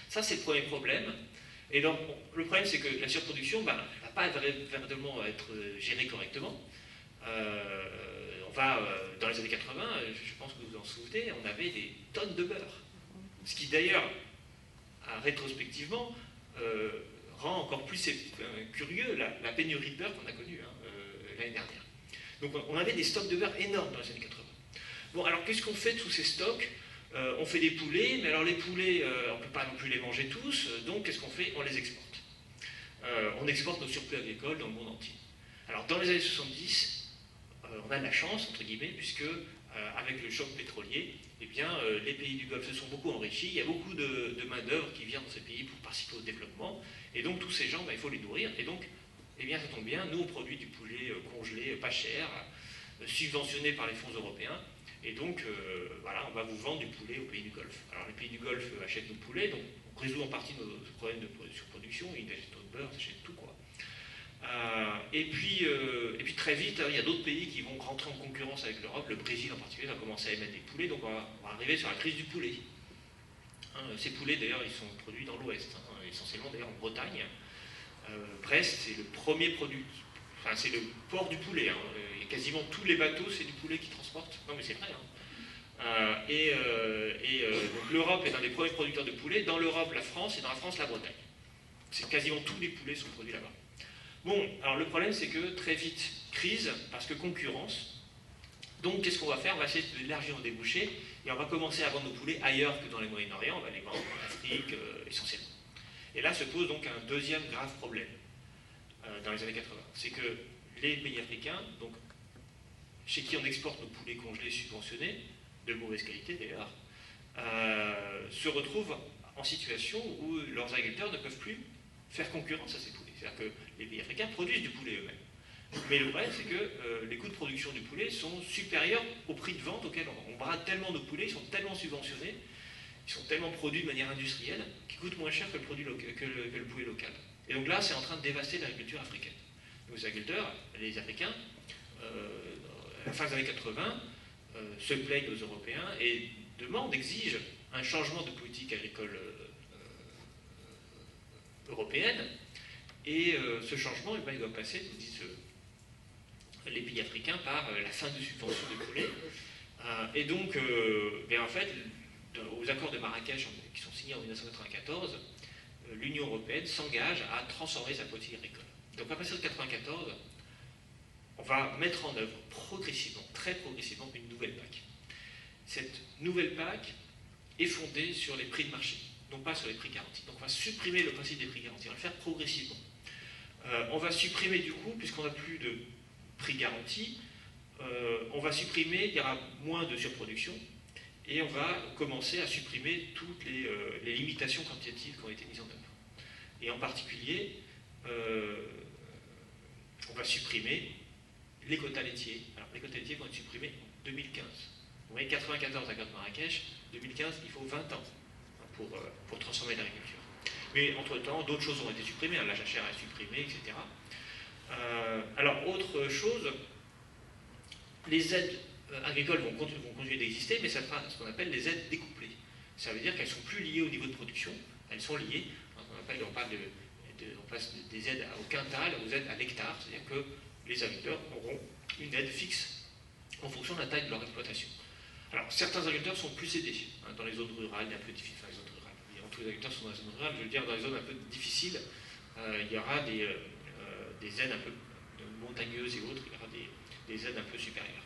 Speaker 1: Ça, c'est le premier problème. Et donc, le problème, c'est que la surproduction ne va pas véritablement être gérée correctement. Dans les années 80, je pense que vous vous en souvenez, on avait des tonnes de beurre. Ce qui, d'ailleurs, rétrospectivement, rend encore plus curieux la pénurie de beurre qu'on a connue l'année dernière. Donc, on avait des stocks de beurre énormes dans les années 80. Bon, alors qu'est-ce qu'on fait de tous ces stocks? On fait des poulets, mais alors les poulets, on ne peut pas non plus les manger tous, donc qu'est-ce qu'on fait? On les exporte. On exporte nos surplus agricoles dans le monde entier. Alors dans les années 70, on a de la chance, entre guillemets, puisque avec le choc pétrolier, eh bien, les pays du Golfe se sont beaucoup enrichis, il y a beaucoup de main-d'œuvre qui vient dans ces pays pour participer au développement, et donc tous ces gens, il faut les nourrir, et donc, eh bien, ça tombe bien, nous on produit du poulet congelé pas cher, subventionné par les fonds européens. Et donc, voilà, on va vous vendre du poulet aux pays du Golfe. Alors, les pays du Golfe achètent nos poulets, donc on résout en partie nos problèmes de surproduction, ils achètent notre beurre, ils achètent tout, quoi. Et puis très vite, il y a d'autres pays qui vont rentrer en concurrence avec l'Europe. Le Brésil en particulier va commencer à émettre des poulets, donc on va arriver sur la crise du poulet. Ces poulets d'ailleurs ils sont produits dans l'Ouest, essentiellement d'ailleurs en Bretagne. Brest c'est le premier produit, enfin c'est le port du poulet. Et quasiment tous les bateaux c'est du poulet qui transportent. Non mais c'est vrai. Donc l'Europe est un des premiers producteurs de poulet. Dans l'Europe la France et dans la France la Bretagne. C'est quasiment tous les poulets sont produits là-bas. Bon, alors le problème c'est que très vite, crise, parce que concurrence. Donc qu'est-ce qu'on va faire? On va essayer d'élargir nos débouchés et on va commencer à vendre nos poulets ailleurs que dans les Moyen-Orient, on va les vendre en Afrique essentiellement. Et là se pose donc un deuxième grave problème dans les années 80. C'est que les pays africains, donc, chez qui on exporte nos poulets congelés subventionnés, de mauvaise qualité d'ailleurs, se retrouvent en situation où leurs agriculteurs ne peuvent plus faire concurrence à ces poulets. C'est-à-dire que les pays africains produisent du poulet eux-mêmes. Mais le problème, c'est que les coûts de production du poulet sont supérieurs au prix de vente auquel on brade tellement nos poulets, ils sont tellement subventionnés, ils sont tellement produits de manière industrielle, qu'ils coûtent moins cher que le poulet local. Et donc là, c'est en train de dévaster l'agriculture africaine. Nos agriculteurs, les Africains, à la fin des années 80, se plaignent aux Européens et demandent, exigent un changement de politique agricole européenne. Et ce changement, il doit passer, nous disent les pays africains, par la fin de subventions de poulet. Et donc, en fait, aux accords de Marrakech qui sont signés en 1994, l'Union européenne s'engage à transformer sa politique agricole. Donc à partir de 1994, on va mettre en œuvre progressivement, très progressivement, une nouvelle PAC. Cette nouvelle PAC est fondée sur les prix de marché, non pas sur les prix garantis. Donc on va supprimer le principe des prix garantis, on va le faire progressivement. On va supprimer du coup, puisqu'on n'a plus de prix garantis, on va supprimer, il y aura moins de surproduction, et on va commencer à supprimer toutes les limitations quantitatives qui ont été mises en œuvre. Et en particulier, on va supprimer les quotas laitiers. Alors les quotas laitiers vont être supprimés en 2015. Vous voyez, 94 accord de Marrakech, 2015, il faut 20 ans pour transformer l'agriculture. Mais entre-temps, d'autres choses ont été supprimées, la jachère est supprimée, etc. Alors, autre chose, les aides agricoles vont continuer d'exister, mais ça sera ce qu'on appelle les aides découplées. Ça veut dire qu'elles ne sont plus liées au niveau de production, elles sont liées, on passe des aides au quintal aux aides à l'hectare, c'est-à-dire que les agriculteurs auront une aide fixe en fonction de la taille de leur exploitation. Alors, certains agriculteurs sont plus aidés. Dans les zones rurales, il y a un peu difficile. Enfin, les zones rurales. Évidemment, tous les agriculteurs sont dans les zones rurales. Je veux dire, dans les zones un peu difficiles, il y aura des aides un peu montagneuses et autres, il y aura des aides un peu supérieures.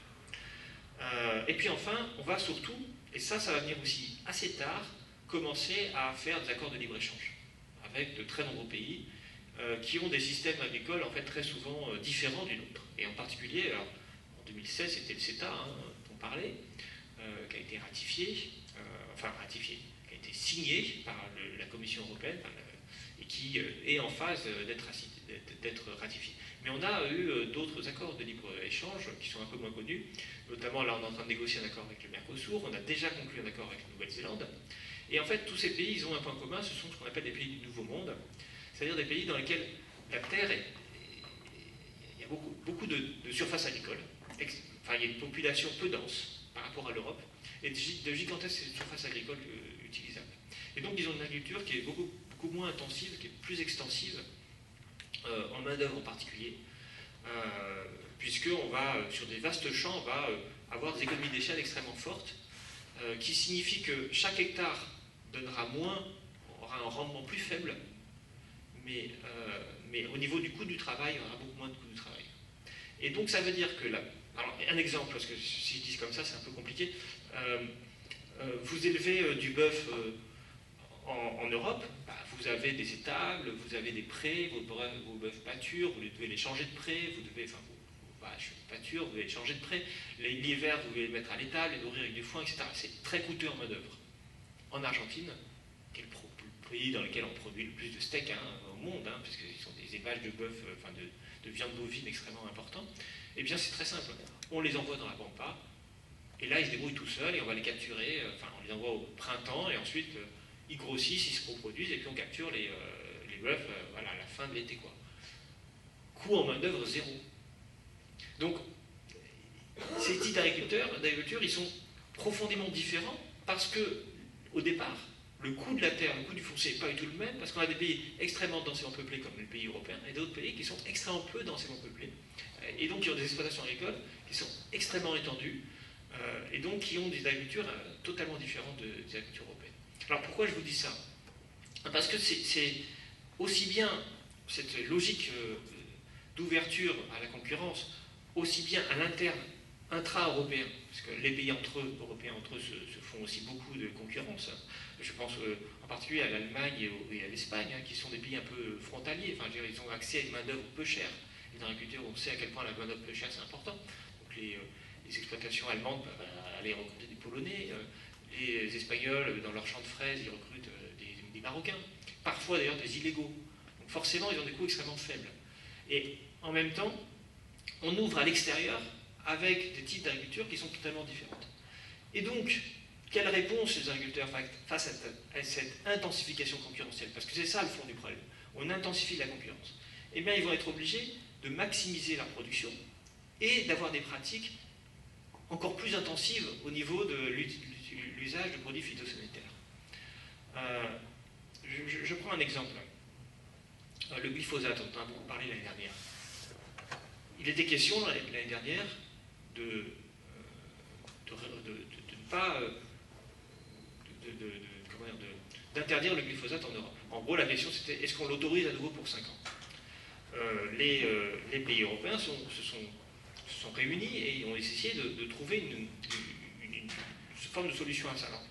Speaker 1: Et puis enfin, on va surtout, et ça va venir aussi assez tard, commencer à faire des accords de libre-échange avec de très nombreux pays qui ont des systèmes agricoles en fait très souvent différents du nôtre. Et en particulier, alors, en 2016, c'était le CETA dont on parlait, qui a été ratifié, qui a été signé par la Commission européenne et qui est en phase d'être ratifié. Mais on a eu d'autres accords de libre-échange qui sont un peu moins connus, notamment là on est en train de négocier un accord avec le Mercosur, on a déjà conclu un accord avec la Nouvelle-Zélande, et en fait tous ces pays ils ont un point commun, ce sont ce qu'on appelle des pays du Nouveau Monde, c'est-à-dire des pays dans lesquels la terre il y a beaucoup de surface agricole, enfin il y a une population peu dense par rapport à l'Europe, et de gigantesques surfaces agricoles utilisables. Et donc ils ont une agriculture qui est beaucoup moins intensive, qui est plus extensive, en main-d'œuvre en particulier, puisqu'on va, sur des vastes champs, on va avoir des économies d'échelle extrêmement fortes, qui signifie que chaque hectare donnera aura un rendement plus faible, mais au niveau du coût du travail, on aura beaucoup moins de coût du travail. Et donc ça veut dire que là, alors un exemple, parce que si je dis comme ça, c'est un peu compliqué, vous élevez du bœuf en Europe, vous avez des étables, vous avez des prés, vos bœufs pâturent, vous devez les changer de prés, vos vaches pâturent, vous devez les changer de prés, l'hiver vous devez les mettre à l'étable, les nourrir avec du foin, etc. C'est très coûteux en main-d'œuvre. En Argentine, qui est le pays dans lequel on produit le plus de steaks au monde, puisqu'ils sont des élevages de bœuf, de viande bovine extrêmement importants, eh bien c'est très simple. On les envoie dans la pampa, et là ils se débrouillent tout seuls, et on va les capturer, on les envoie au printemps, et ensuite ils grossissent, ils se reproduisent, et puis on capture les bœufs à la fin de l'été, quoi. coût en main-d'œuvre zéro. Donc, ces types d'agriculture, ils sont profondément différents parce que, au départ, le coût de la terre, le coût du foncier n'est pas du tout le même, parce qu'on a des pays extrêmement densément peuplés comme les pays européens, et d'autres pays qui sont extrêmement peu densément peuplés, et donc qui ont des exploitations agricoles qui sont extrêmement étendues, et donc qui ont des agricultures totalement différentes des agricultures européennes. Alors pourquoi je vous dis ça? Parce que c'est aussi bien cette logique d'ouverture à la concurrence, aussi bien à l'interne, intra-européen, parce que les pays européens entre eux se font aussi beaucoup de concurrence. Je pense en particulier à l'Allemagne et à l'Espagne, qui sont des pays un peu frontaliers. Enfin, je veux dire, ils ont accès à une main-d'œuvre peu chère. Et dans l'agriculture, on sait à quel point la main-d'œuvre peu chère, c'est important. Donc les exploitations allemandes peuvent aller recruter des Polonais, les Espagnols, dans leurs champs de fraises, ils recrutent des Marocains. Parfois d'ailleurs des illégaux. Donc forcément, ils ont des coûts extrêmement faibles. Et en même temps, on ouvre à l'extérieur avec des types d'agriculture qui sont totalement différentes. Et donc, quelle réponse les agriculteurs face à cette intensification concurrentielle? Parce que c'est ça le fond du problème. On intensifie la concurrence. Eh bien, ils vont être obligés de maximiser leur production et d'avoir des pratiques encore plus intensives au niveau de l'usage de produits phytosanitaires. Je prends un exemple. Le glyphosate, on en a beaucoup parlé l'année dernière. Il était question l'année dernière d'interdire le glyphosate en Europe. En gros, la question c'était est-ce qu'on l'autorise à nouveau pour 5 ans? Les pays européens se sont réunis et ont essayé de trouver une forme de solution à ça. Alors,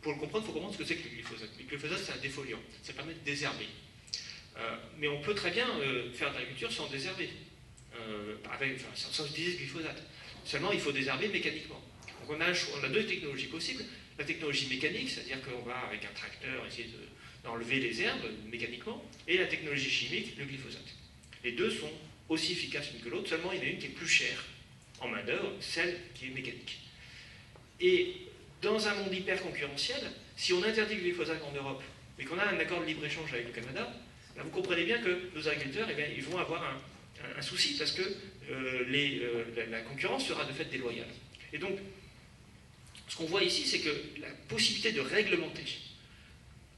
Speaker 1: pour le comprendre, il faut comprendre ce que c'est que le glyphosate. Le glyphosate, c'est un défoliant. Ça permet de désherber. Mais on peut très bien faire de l'agriculture sans désherber, sans utiliser le glyphosate. Seulement, il faut désherber mécaniquement. Donc on a deux technologies possibles. La technologie mécanique, c'est-à-dire qu'on va, avec un tracteur, essayer d'enlever les herbes mécaniquement, et la technologie chimique, le glyphosate. Les deux sont aussi efficaces l'une que l'autre, seulement il y en a une qui est plus chère en main-d'œuvre, celle qui est mécanique. Et dans un monde hyper concurrentiel, si on interdit le glyphosate en Europe, mais qu'on a un accord de libre-échange avec le Canada, là, vous comprenez bien que nos agriculteurs, eh bien, ils vont avoir un souci parce que la concurrence sera de fait déloyale. Et donc, ce qu'on voit ici, c'est que la possibilité de réglementer,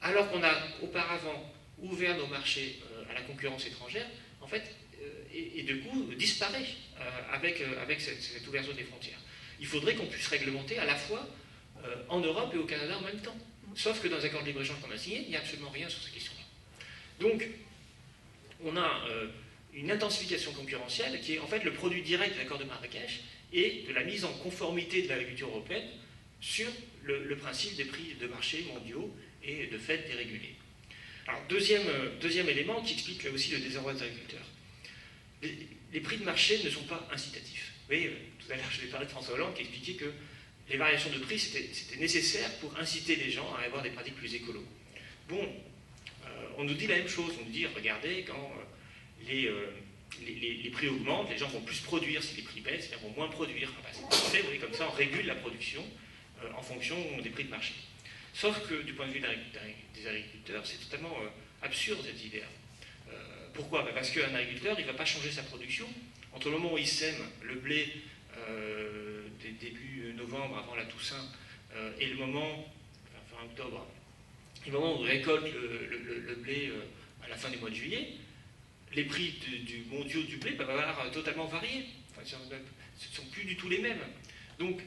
Speaker 1: alors qu'on a auparavant ouvert nos marchés à la concurrence étrangère, en fait, et du coup, disparaît avec cette ouverture des frontières. Il faudrait qu'on puisse réglementer à la fois en Europe et au Canada en même temps. Sauf que dans les accords de libre-échange qu'on a signés, il n'y a absolument rien sur ces questions-là. Donc, on a une intensification concurrentielle qui est en fait le produit direct de l'accord de Marrakech et de la mise en conformité de l'agriculture européenne sur le principe des prix de marché mondiaux et de fait dérégulés. Alors, deuxième élément qui explique là aussi le désarroi des agriculteurs. Les prix de marché ne sont pas incitatifs. Vous voyez, tout à l'heure, je vais parler de François Hollande qui expliquait que les variations de prix, c'était nécessaire pour inciter les gens à avoir des pratiques plus écolo. Bon, on nous dit la même chose. On nous dit, regardez, quand les prix augmentent, les gens vont plus produire. Si les prix baissent, ils vont moins produire. Enfin, c'est parfait, vous voyez, comme ça, on régule la production en fonction des prix de marché. Sauf que, du point de vue des agriculteurs, c'est totalement absurde, cette idée. Pourquoi? Parce qu'un agriculteur, il ne va pas changer sa production. Entre le moment où il sème le blé début novembre, avant la Toussaint, et le moment, fin octobre, le moment où il récolte le blé à la fin du mois de juillet, les prix mondiaux du blé peuvent avoir totalement varié. Enfin, ce ne sont plus du tout les mêmes. Donc,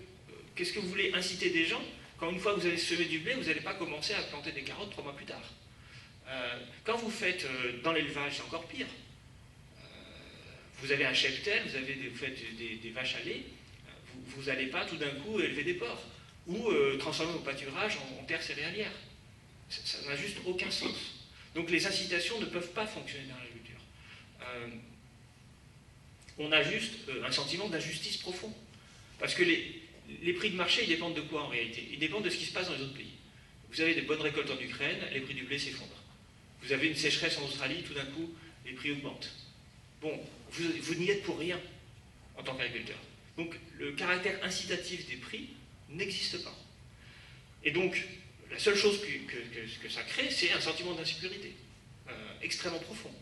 Speaker 1: qu'est-ce que vous voulez inciter des gens quand une fois que vous avez semé du blé, vous n'allez pas commencer à planter des carottes 3 mois plus tard? Quand vous faites dans l'élevage, c'est encore pire. Vous avez un cheptel, vous faites des vaches à lait, vous n'allez pas tout d'un coup élever des porcs ou transformer vos pâturages en terre céréalière. Ça n'a juste aucun sens. Donc les incitations ne peuvent pas fonctionner dans l'agriculture. On a juste un sentiment d'injustice profond. Parce que les prix de marché, ils dépendent de quoi en réalité? Ils dépendent de ce qui se passe dans les autres pays. Vous avez des bonnes récoltes en Ukraine, les prix du blé s'effondrent. Vous avez une sécheresse en Australie, tout d'un coup, les prix augmentent. Bon, vous n'y êtes pour rien en tant qu'agriculteur. Donc, le caractère incitatif des prix n'existe pas. Et donc, la seule chose que ça crée, c'est un sentiment d'insécurité extrêmement profond.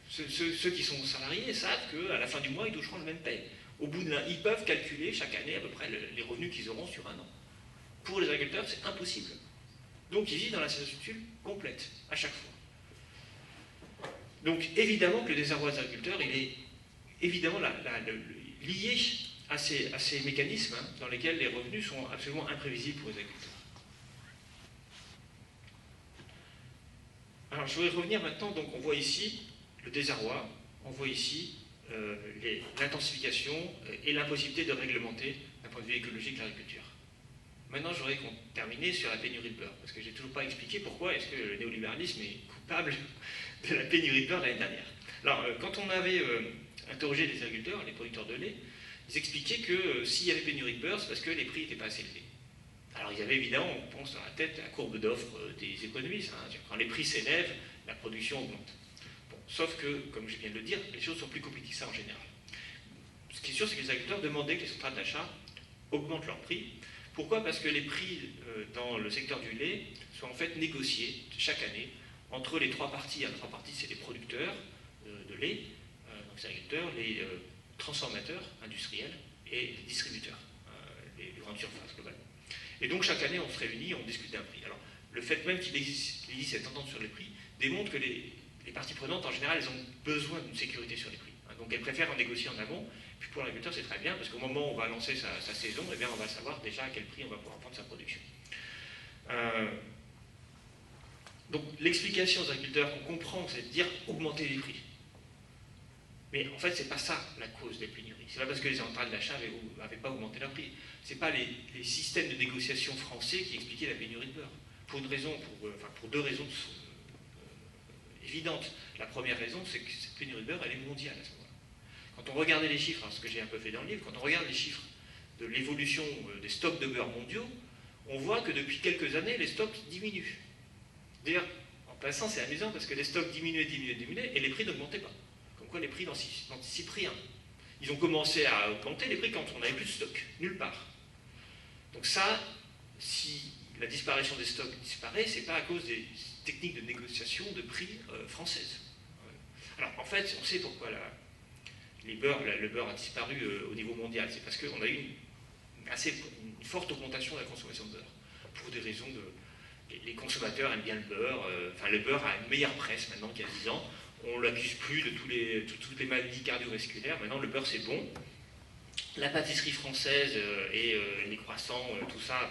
Speaker 1: Ceux qui sont salariés savent qu'à la fin du mois, ils toucheront le même paye. Au bout ils peuvent calculer chaque année à peu près les revenus qu'ils auront sur un an. Pour les agriculteurs, c'est impossible. Donc ils vivent dans l'incertitude complète, à chaque fois. Donc évidemment que le désarroi des agriculteurs, il est évidemment lié à ces mécanismes dans lesquels les revenus sont absolument imprévisibles pour les agriculteurs. Alors je voudrais revenir maintenant, donc on voit ici le désarroi, on voit ici l'intensification et l'impossibilité de réglementer d'un point de vue écologique l'agriculture. Maintenant, j'aurais terminé sur la pénurie de beurre, parce que je n'ai toujours pas expliqué pourquoi est-ce que le néolibéralisme est coupable de la pénurie de beurre l'année dernière. Alors, quand on avait interrogé les agriculteurs, les producteurs de lait, ils expliquaient que s'il y avait pénurie de beurre, c'est parce que les prix n'étaient pas assez élevés. Alors, il y avait évidemment, on pense dans la tête, la courbe d'offre des économistes. Quand les prix s'élèvent, la production augmente. Bon, sauf que, comme je viens de le dire, les choses sont plus compliquées que ça en général. Ce qui est sûr, c'est que les agriculteurs demandaient que les centrales d'achat augmentent leurs prix. Pourquoi? Parce que les prix dans le secteur du lait sont en fait négociés chaque année entre les trois parties. Les trois parties, c'est les producteurs de lait, donc les agriculteurs, les transformateurs industriels et les distributeurs, les grandes surfaces globalement. Et donc chaque année, on se réunit, on discute d'un prix. Alors, le fait même qu'il existe cette entente sur les prix démontre que les parties prenantes, en général, elles ont besoin d'une sécurité sur les prix. Donc elles préfèrent en négocier en amont. Puis pour l'agriculteur, c'est très bien, parce qu'au moment où on va lancer sa saison, eh bien, on va savoir déjà à quel prix on va pouvoir vendre sa production. Donc l'explication aux agriculteurs qu'on comprend, c'est de dire augmenter les prix. Mais en fait, ce n'est pas ça la cause des pénuries. Ce n'est pas parce que les centrales d'achat n'avaient pas augmenté leur prix. Ce n'est pas les systèmes de négociation français qui expliquaient la pénurie de beurre. Pour deux raisons évidentes. La première raison, c'est que cette pénurie de beurre, elle est mondiale à ce moment-là. Quand on regardait les chiffres, ce que j'ai un peu fait dans le livre, quand on regarde les chiffres de l'évolution des stocks de beurre mondiaux, on voit que depuis quelques années, les stocks diminuent. D'ailleurs, en passant, c'est amusant parce que les stocks diminuaient et les prix n'augmentaient pas. Comme quoi les prix n'anticipent rien. Ils ont commencé à augmenter les prix quand on n'avait plus de stock, nulle part. Donc ça, si la disparition des stocks disparaît, c'est pas à cause des techniques de négociation de prix françaises. Alors en fait, on sait pourquoi le beurre a disparu au niveau mondial. C'est parce qu'on a eu une forte augmentation de la consommation de beurre. Pour des raisons les consommateurs aiment bien le beurre. Le beurre a une meilleure presse maintenant qu'il y a 10 ans. On ne l'accuse plus de toutes les maladies cardiovasculaires. Maintenant, le beurre, c'est bon. La pâtisserie française et les croissants, tout ça,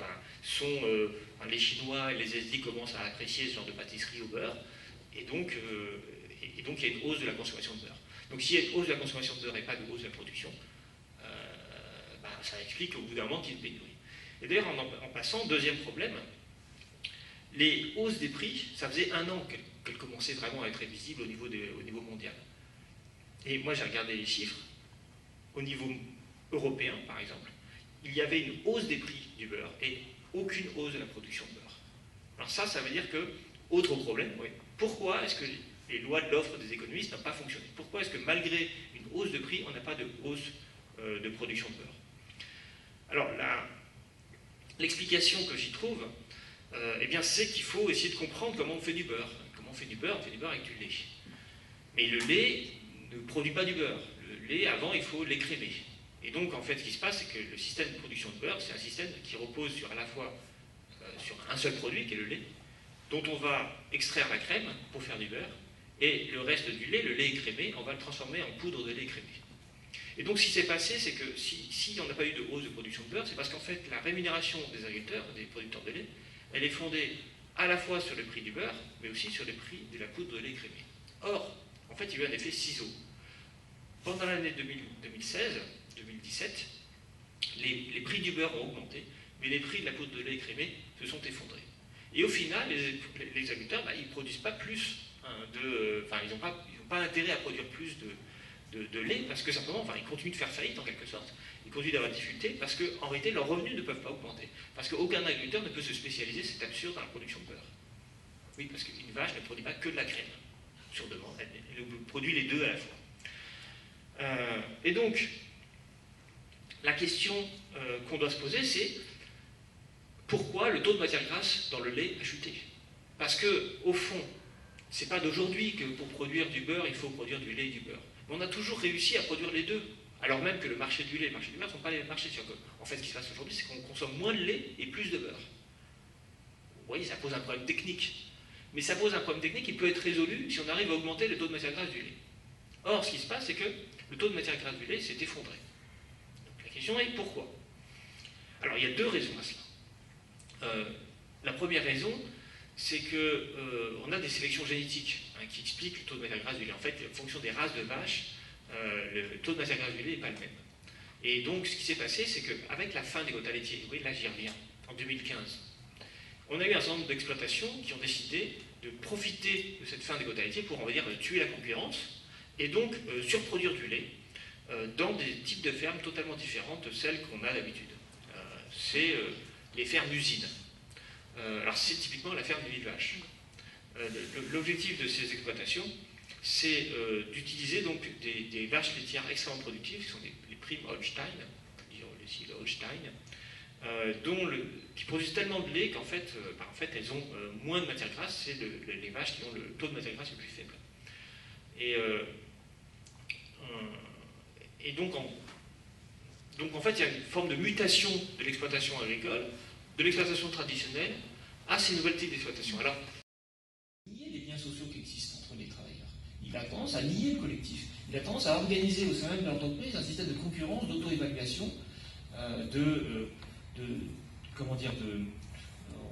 Speaker 1: les Chinois et les Asiatiques commencent à apprécier ce genre de pâtisserie au beurre. Et donc, il y a une hausse de la consommation de beurre. Donc, s'il y a une hausse de la consommation de beurre et pas de hausse de la production, ça explique au bout d'un moment qu'il y ait une pénurie. Et d'ailleurs, en passant, deuxième problème, les hausses des prix, ça faisait 1 an qu'elles commençaient vraiment à être visibles au niveau mondial. Et moi, j'ai regardé les chiffres. Au niveau européen, par exemple, il y avait une hausse des prix du beurre et aucune hausse de la production de beurre. Alors ça veut dire que, autre problème, oui, pourquoi est-ce que les lois de l'offre des économistes n'ont pas fonctionné? Pourquoi est-ce que malgré une hausse de prix, on n'a pas de hausse de production de beurre? Alors l'explication que j'y trouve, c'est qu'il faut essayer de comprendre comment on fait du beurre. Comment on fait du beurre? On fait du beurre avec du lait. Mais le lait ne produit pas du beurre. Le lait, avant, il faut l'écrémer. Et donc, en fait, ce qui se passe, c'est que le système de production de beurre, c'est un système qui repose à la fois sur un seul produit, qui est le lait, dont on va extraire la crème pour faire du beurre, et le reste du lait, le lait écrémé, on va le transformer en poudre de lait écrémé. Et donc, ce qui s'est passé, c'est que si on n'a pas eu de hausse de production de beurre, c'est parce qu'en fait, la rémunération des agriculteurs, des producteurs de lait, elle est fondée à la fois sur le prix du beurre, mais aussi sur le prix de la poudre de lait écrémé. Or, en fait, il y a eu un effet ciseau. Pendant l'année 2016-2017, les prix du beurre ont augmenté, mais les prix de la poudre de lait écrémé se sont effondrés. Et au final, les agriculteurs, ils ne produisent pas plus ils n'ont pas intérêt à produire plus de lait, parce que simplement, ils continuent de faire faillite en quelque sorte. Ils continuent d'avoir des difficultés parce qu'en réalité, leurs revenus ne peuvent pas augmenter. Parce qu'aucun agriculteur ne peut se spécialiser, c'est absurde, dans la production de beurre. Oui, parce qu'une vache ne produit pas que de la crème, sur demande, elle produit les deux à la fois. Et donc, la question qu'on doit se poser, c'est pourquoi le taux de matière grasse dans le lait a chuté? Parce que, au fond, C'est pas d'aujourd'hui que pour produire du beurre, il faut produire du lait et du beurre. Mais on a toujours réussi à produire les deux. Alors même que le marché du lait et le marché du beurre ne sont pas les mêmes marchés. En fait, ce qui se passe aujourd'hui, c'est qu'on consomme moins de lait et plus de beurre. Vous voyez, ça pose un problème technique. Mais ça pose un problème technique qui peut être résolu si on arrive à augmenter le taux de matière grasse du lait. Or, ce qui se passe, c'est que le taux de matière grasse du lait s'est effondré. Donc la question est pourquoi? Alors, il y a deux raisons à cela. La première raison, c'est qu'on a des sélections génétiques qui expliquent le taux de matière grasse du lait. En fait, en fonction des races de vaches, le taux de matière grasse du lait n'est pas le même. Et donc, ce qui s'est passé, c'est qu'avec la fin des quotas laitiers, vous voyez, là j'y reviens, en 2015, on a eu un certain nombre d'exploitations qui ont décidé de profiter de cette fin des quotas laitiers pour, on va dire, tuer la concurrence et donc surproduire du lait dans des types de fermes totalement différentes de celles qu'on a d'habitude. C'est les fermes usines. Alors c'est typiquement la ferme du vache. L'objectif de ces exploitations, c'est d'utiliser donc des vaches laitières extrêmement productives, qui sont les primes Holstein, ici le Holstein, qui produisent tellement de lait qu'en fait, elles ont moins de matière grasse, c'est les vaches qui ont le taux de matière grasse le plus faible. Et donc en fait, il y a une forme de mutation de l'exploitation agricole, de l'exploitation traditionnelle, à ces nouvelles types d'exploitation. Alors, nier les liens sociaux qui existent entre les travailleurs. Il a tendance à nier le collectif. Il a tendance à organiser au sein même de l'entreprise un système de concurrence, d'auto-évaluation,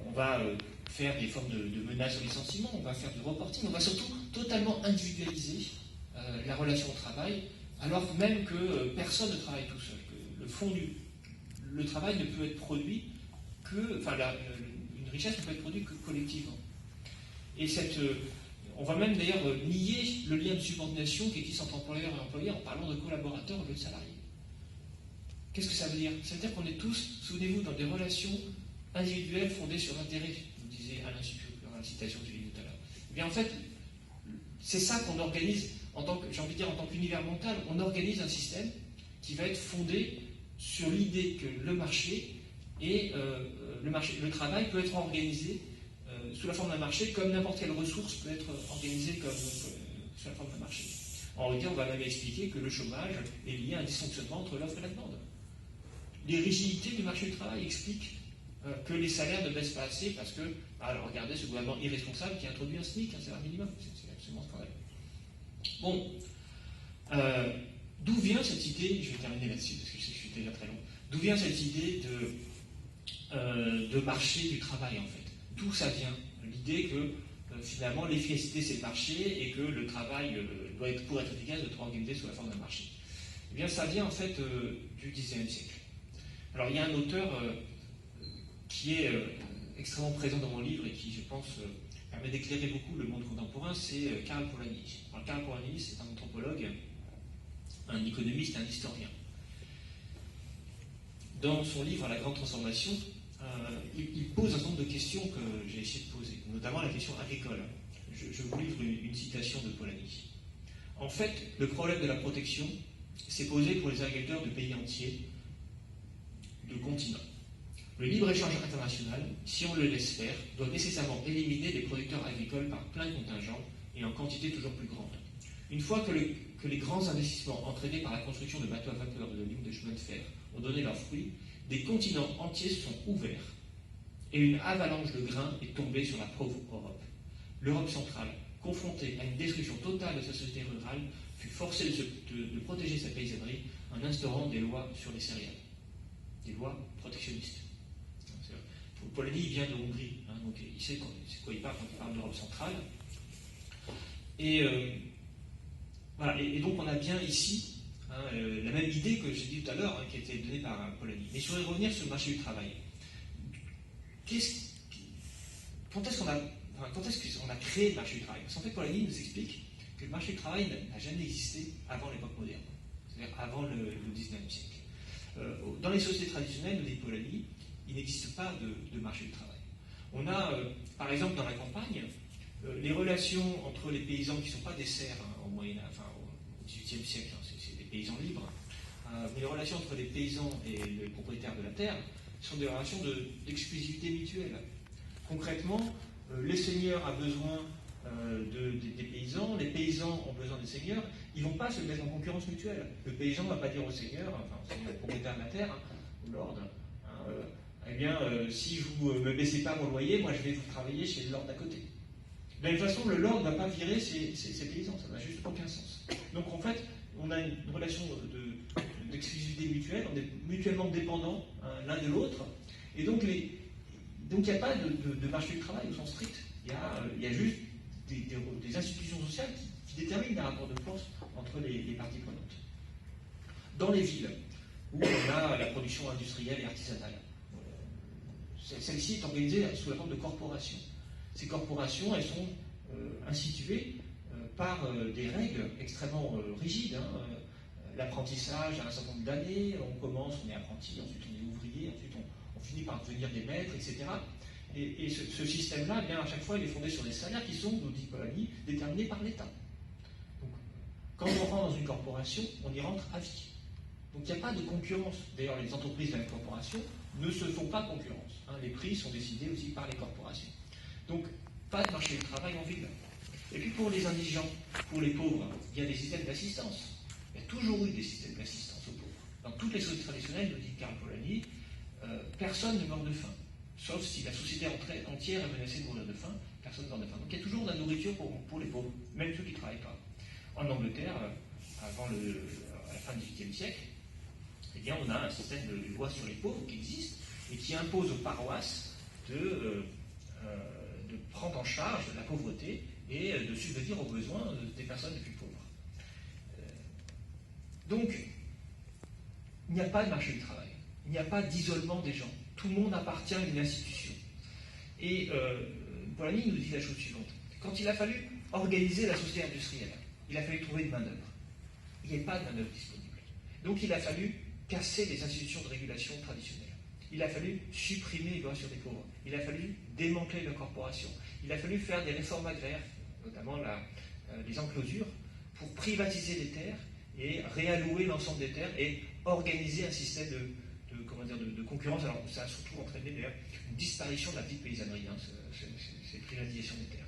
Speaker 1: on va faire des formes de menaces au licenciement, on va faire du reporting, on va surtout totalement individualiser la relation au travail, alors même que personne ne travaille tout seul, que le travail ne peut être produit une richesse ne peut être produite que collectivement. Et on va même d'ailleurs nier le lien de subordination qui existe entre employeur et employé en parlant de collaborateurs au lieu de salariés. Qu'est-ce que ça veut dire? Ça veut dire qu'on est tous, souvenez-vous, dans des relations individuelles fondées sur l'intérêt, vous disait Alain Supiot dans la citation que j'ai lue tout à l'heure. Eh bien en fait, c'est ça qu'on organise en tant qu'univers mental, on organise un système qui va être fondé sur l'idée que le marché et le travail peut être organisé sous la forme d'un marché, comme n'importe quelle ressource peut être organisée sous la forme d'un marché. En réalité, on va même expliquer que le chômage est lié à un dysfonctionnement entre l'offre et la demande. Les rigidités du marché du travail expliquent que les salaires ne baissent pas assez parce que, alors regardez ce gouvernement irresponsable qui a introduit un SMIC, un salaire minimum, c'est absolument scandaleux. Bon, d'où vient cette idée, je vais terminer là-dessus parce que je sais que je suis déjà très long, d'où vient cette idée de marché du travail en fait? D'où ça vient? L'idée que finalement l'efficacité c'est le marché et que le travail doit être, pour être efficace, doit être organisé sous la forme d'un marché. Eh bien ça vient en fait du XIXe siècle. Alors il y a un auteur qui est extrêmement présent dans mon livre et qui, je pense, permet d'éclairer beaucoup le monde contemporain, c'est Karl Polanyi. Alors Karl Polanyi, c'est un anthropologue, un économiste et un historien. Dans son livre La Grande Transformation, il pose un certain nombre de questions que j'ai essayé de poser, notamment la question agricole. Je vous livre une citation de Polanyi. En fait, le problème de la protection s'est posé pour les agriculteurs de pays entiers, de continents. Le libre-échange international, si on le laisse faire, doit nécessairement éliminer les producteurs agricoles par plein de contingents et en quantité toujours plus grande. Une fois que les grands investissements entraînés par la construction de bateaux à vapeur et de lignes de chemin de fer ont donné leurs fruits, des continents entiers se sont ouverts et une avalanche de grains est tombée sur la pauvre Europe. L'Europe centrale, confrontée à une destruction totale de sa société rurale, fut forcée de protéger sa paysannerie en instaurant des lois sur les céréales, des lois protectionnistes. Polanyi vient de Hongrie, donc il sait quoi il parle quand il parle d'Europe centrale. Et donc on a bien ici la même idée que j'ai dit tout à l'heure, qui a été donnée par Polanyi. Mais je voudrais revenir sur le marché du travail. Quand est-ce qu'on a créé le marché du travail? Parce qu'en fait, Polanyi nous explique que le marché du travail n'a jamais existé avant l'époque moderne, c'est-à-dire avant le XIXe siècle. Dans les sociétés traditionnelles, nous dit Polanyi, il n'existe pas de marché du travail. On a, par exemple, dans la campagne, les relations entre les paysans qui ne sont pas des serfs au XVIIIe siècle, c'est des paysans libres, mais les relations entre les paysans et les propriétaires de la terre sont des relations d'exclusivité mutuelle. Concrètement, les seigneurs a besoin
Speaker 2: des paysans. Les paysans ont besoin des seigneurs. Ils ne vont pas se mettre en concurrence mutuelle. Le paysan ne va pas dire au seigneur, enfin, au propriétaire de la terre, au lord, eh bien, si vous ne me baissez pas mon loyer, moi je vais vous travailler chez le lord d'à côté. De la même façon, le lord ne va pas virer ses paysans, ça n'a juste aucun sens. Donc en fait, on a une relation d'exclusivité mutuelle, on est mutuellement dépendants l'un de l'autre, et donc il n'y a pas de marché du travail au sens strict. Il y a juste des institutions sociales qui déterminent les rapports de force entre les parties prenantes. Dans les villes, où on a la production industrielle et artisanale, celle-ci est organisée sous la forme de corporations. Ces corporations, elles sont instituées par des règles extrêmement rigides. L'apprentissage à un certain nombre d'années, on commence, on est apprenti, ensuite on est ouvrier, ensuite on finit par devenir des maîtres, etc. Et ce système-là, bien, à chaque fois, il est fondé sur des salaires qui sont, nous dit Polanyi, déterminés par l'État. Donc, quand on rentre dans une corporation, on y rentre à vie. Donc il n'y a pas de concurrence. D'ailleurs, les entreprises de la corporation ne se font pas concurrence. Les prix sont décidés aussi par les corporations. Donc, pas de marché du travail en ville. Et puis pour les indigents, pour les pauvres, il y a des systèmes d'assistance. Il y a toujours eu des systèmes d'assistance aux pauvres. Dans toutes les sociétés traditionnelles, nous dit Karl Polanyi, personne ne meurt de faim. Sauf si la société entière est menacée de mourir de faim, personne ne meurt de faim. Donc il y a toujours de la nourriture pour les pauvres, même ceux qui ne travaillent pas. En Angleterre, avant à la fin du XVIIIe siècle, eh bien, on a un système de loi sur les pauvres qui existe et qui impose aux paroisses de prendre en charge la pauvreté et de subvenir aux besoins des personnes les plus pauvres. Donc, il n'y a pas de marché du travail, il n'y a pas d'isolement des gens. Tout le monde appartient à une institution. Et Polanyi nous dit la chose suivante. Quand il a fallu organiser la société industrielle, il a fallu trouver une main-d'œuvre. Il n'y avait pas de main-d'œuvre disponible. Donc il a fallu casser les institutions de régulation traditionnelles. Il a fallu supprimer les lois sur les pauvres. Il a fallu démanteler la corporation. Il a fallu faire des réformes agraires, notamment les enclosures, pour privatiser les terres et réallouer l'ensemble des terres et organiser un système de concurrence. Alors ça a surtout entraîné d'ailleurs une disparition de la petite paysannerie, ces privatisations des terres.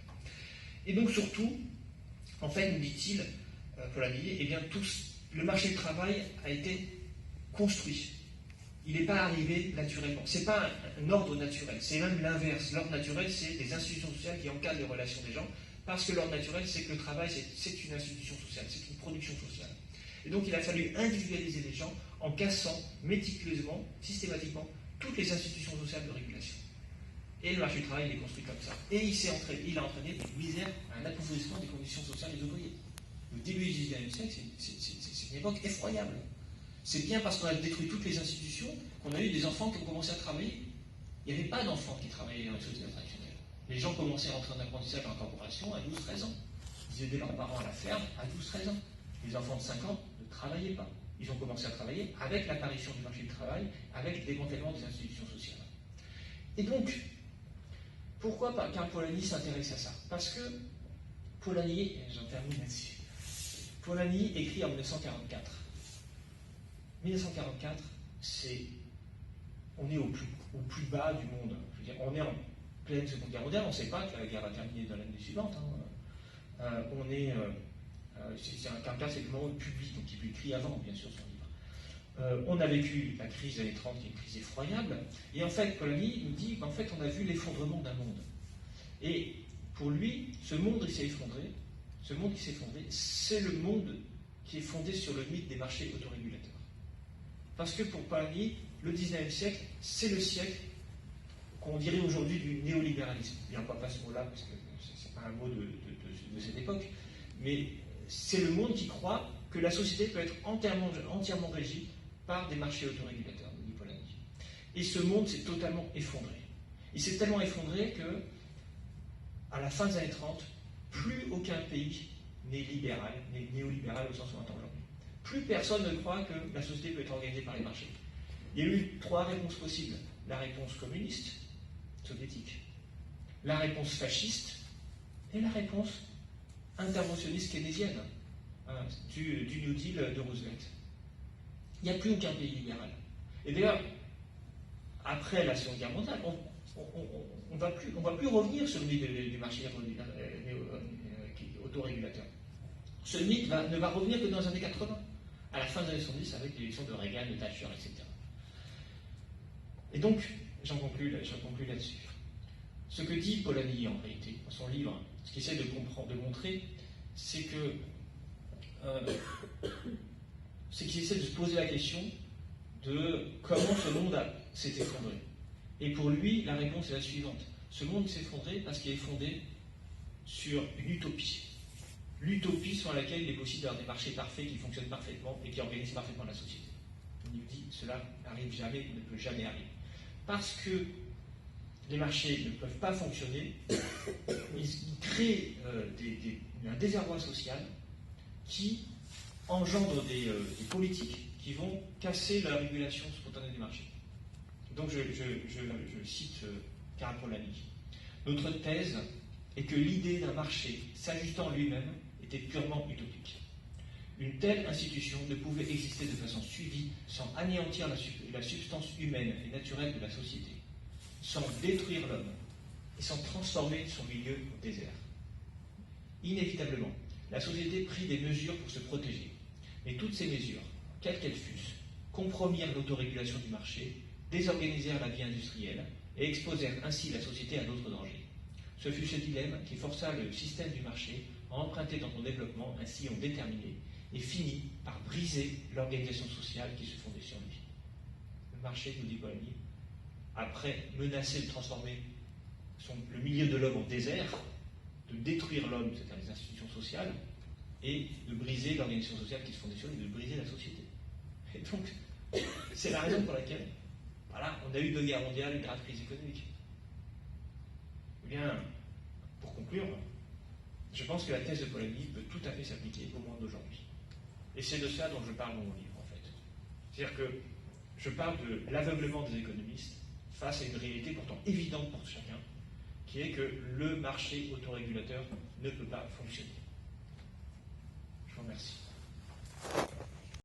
Speaker 2: Et donc surtout, en fait, nous dit-il, Polanyi, eh bien le marché du travail a été construit. Il n'est pas arrivé naturellement. Ce n'est pas un ordre naturel, c'est même l'inverse. L'ordre naturel, c'est des institutions sociales qui encadrent les relations des gens, parce que l'ordre naturel, c'est que le travail, c'est une institution sociale, c'est une production sociale. Et donc il a fallu individualiser les gens en cassant méticuleusement, systématiquement, toutes les institutions sociales de régulation. Et le marché du travail, il est construit comme ça. Et il a entraîné une misère, un appauvrissement des conditions sociales des ouvriers. Le début du XIXe siècle, c'est une époque effroyable. C'est bien parce qu'on a détruit toutes les institutions qu'on a eu des enfants qui ont commencé à travailler. Il n'y avait pas d'enfants qui travaillaient dans les sociétés traditionnelles. Les gens commençaient à entrer en apprentissage en corporation à 12-13 ans. Ils aidaient leurs parents à la ferme à 12-13 ans. Les enfants de 5 ans ne travaillaient pas. Ils ont commencé à travailler avec l'apparition du marché du travail, avec le démantèlement des institutions sociales. Et donc, pourquoi Karl Polanyi s'intéresse à ça? Parce que Polanyi, j'en termine là-dessus, Polanyi écrit en 1944. 1944, on est au plus bas du monde. Je veux dire, on est en pleine Seconde Guerre mondiale, on ne sait pas que la guerre va terminer dans l'année suivante. C'est un cas, c'est le moment public, donc il écrit avant, bien sûr, son livre. On a vécu la crise des années 30, qui est une crise effroyable, et en fait, Polanyi nous dit qu'en fait, on a vu l'effondrement d'un monde. Et pour lui, ce monde qui s'est effondré, c'est le monde qui est fondé sur le mythe des marchés autorégulateurs. Parce que pour Polanyi, le XIXe siècle, c'est le siècle qu'on dirait aujourd'hui du néolibéralisme. Il n'emploie pas ce mot-là, parce que ce n'est pas un mot de cette époque, mais c'est le monde qui croit que la société peut être entièrement régie par des marchés autorégulateurs, nous dit Polanyi. Et ce monde s'est totalement effondré. Il s'est tellement effondré que, à la fin des années 30, plus aucun pays n'est libéral, n'est néolibéral au sens où on entend aujourd'hui. Plus personne ne croit que la société peut être organisée par les marchés. Il y a eu 3 réponses possibles. La réponse communiste, soviétique, la réponse fasciste et la réponse interventionniste keynésienne du New Deal de Roosevelt. Il n'y a plus aucun pays libéral. Et d'ailleurs, après la Seconde Guerre mondiale, on ne va plus revenir sur le mythe du marché autorégulateur. Ce mythe ne va revenir que dans les années 80, à la fin des années 70, avec l'élection de Reagan, de Thatcher, etc. Et donc, j'en conclus là-dessus. Ce que dit Polanyi, en réalité, dans son livre, ce qu'il essaie de montrer, c'est que c'est qu'il essaie de se poser la question de comment ce monde s'est effondré. Et pour lui, la réponse est la suivante. Ce monde s'est effondré parce qu'il est fondé sur une utopie. L'utopie selon laquelle il est possible d'avoir des marchés parfaits qui fonctionnent parfaitement et qui organisent parfaitement la société. Il nous dit cela n'arrive jamais, ne peut jamais arriver. Parce que les marchés ne peuvent pas fonctionner, ils créent un désarroi social qui engendre des politiques qui vont casser la régulation spontanée des marchés. Donc je cite Karl Polanyi. Notre thèse est que l'idée d'un marché s'ajustant lui-même était purement utopique. Une telle institution ne pouvait exister de façon suivie sans anéantir la substance humaine et naturelle de la société, sans détruire l'homme et sans transformer son milieu en désert. Inévitablement, la société prit des mesures pour se protéger, mais toutes ces mesures, quelles qu'elles fussent, compromirent l'autorégulation du marché, désorganisèrent la vie industrielle et exposèrent ainsi la société à d'autres dangers. Ce fut ce dilemme qui força le système du marché à emprunter dans son développement un sillon déterminé et finit par briser l'organisation sociale qui se fondait sur lui. Le marché, nous dit Polanyi, après menacer de transformer le milieu de l'homme en désert, de détruire l'homme, c'est-à-dire les institutions sociales, et de briser l'organisation sociale qui se fondait sur lui, de briser la société. Et donc, c'est la raison pour laquelle, voilà, on a eu 2 guerres mondiales, une grave crise économique. Eh bien, pour conclure, je pense que la thèse de Polanyi peut tout à fait s'appliquer au monde d'aujourd'hui. Et c'est de ça dont je parle dans mon livre, en fait. C'est-à-dire que je parle de l'aveuglement des économistes face à une réalité pourtant évidente pour chacun, qui est que le marché autorégulateur ne peut pas fonctionner.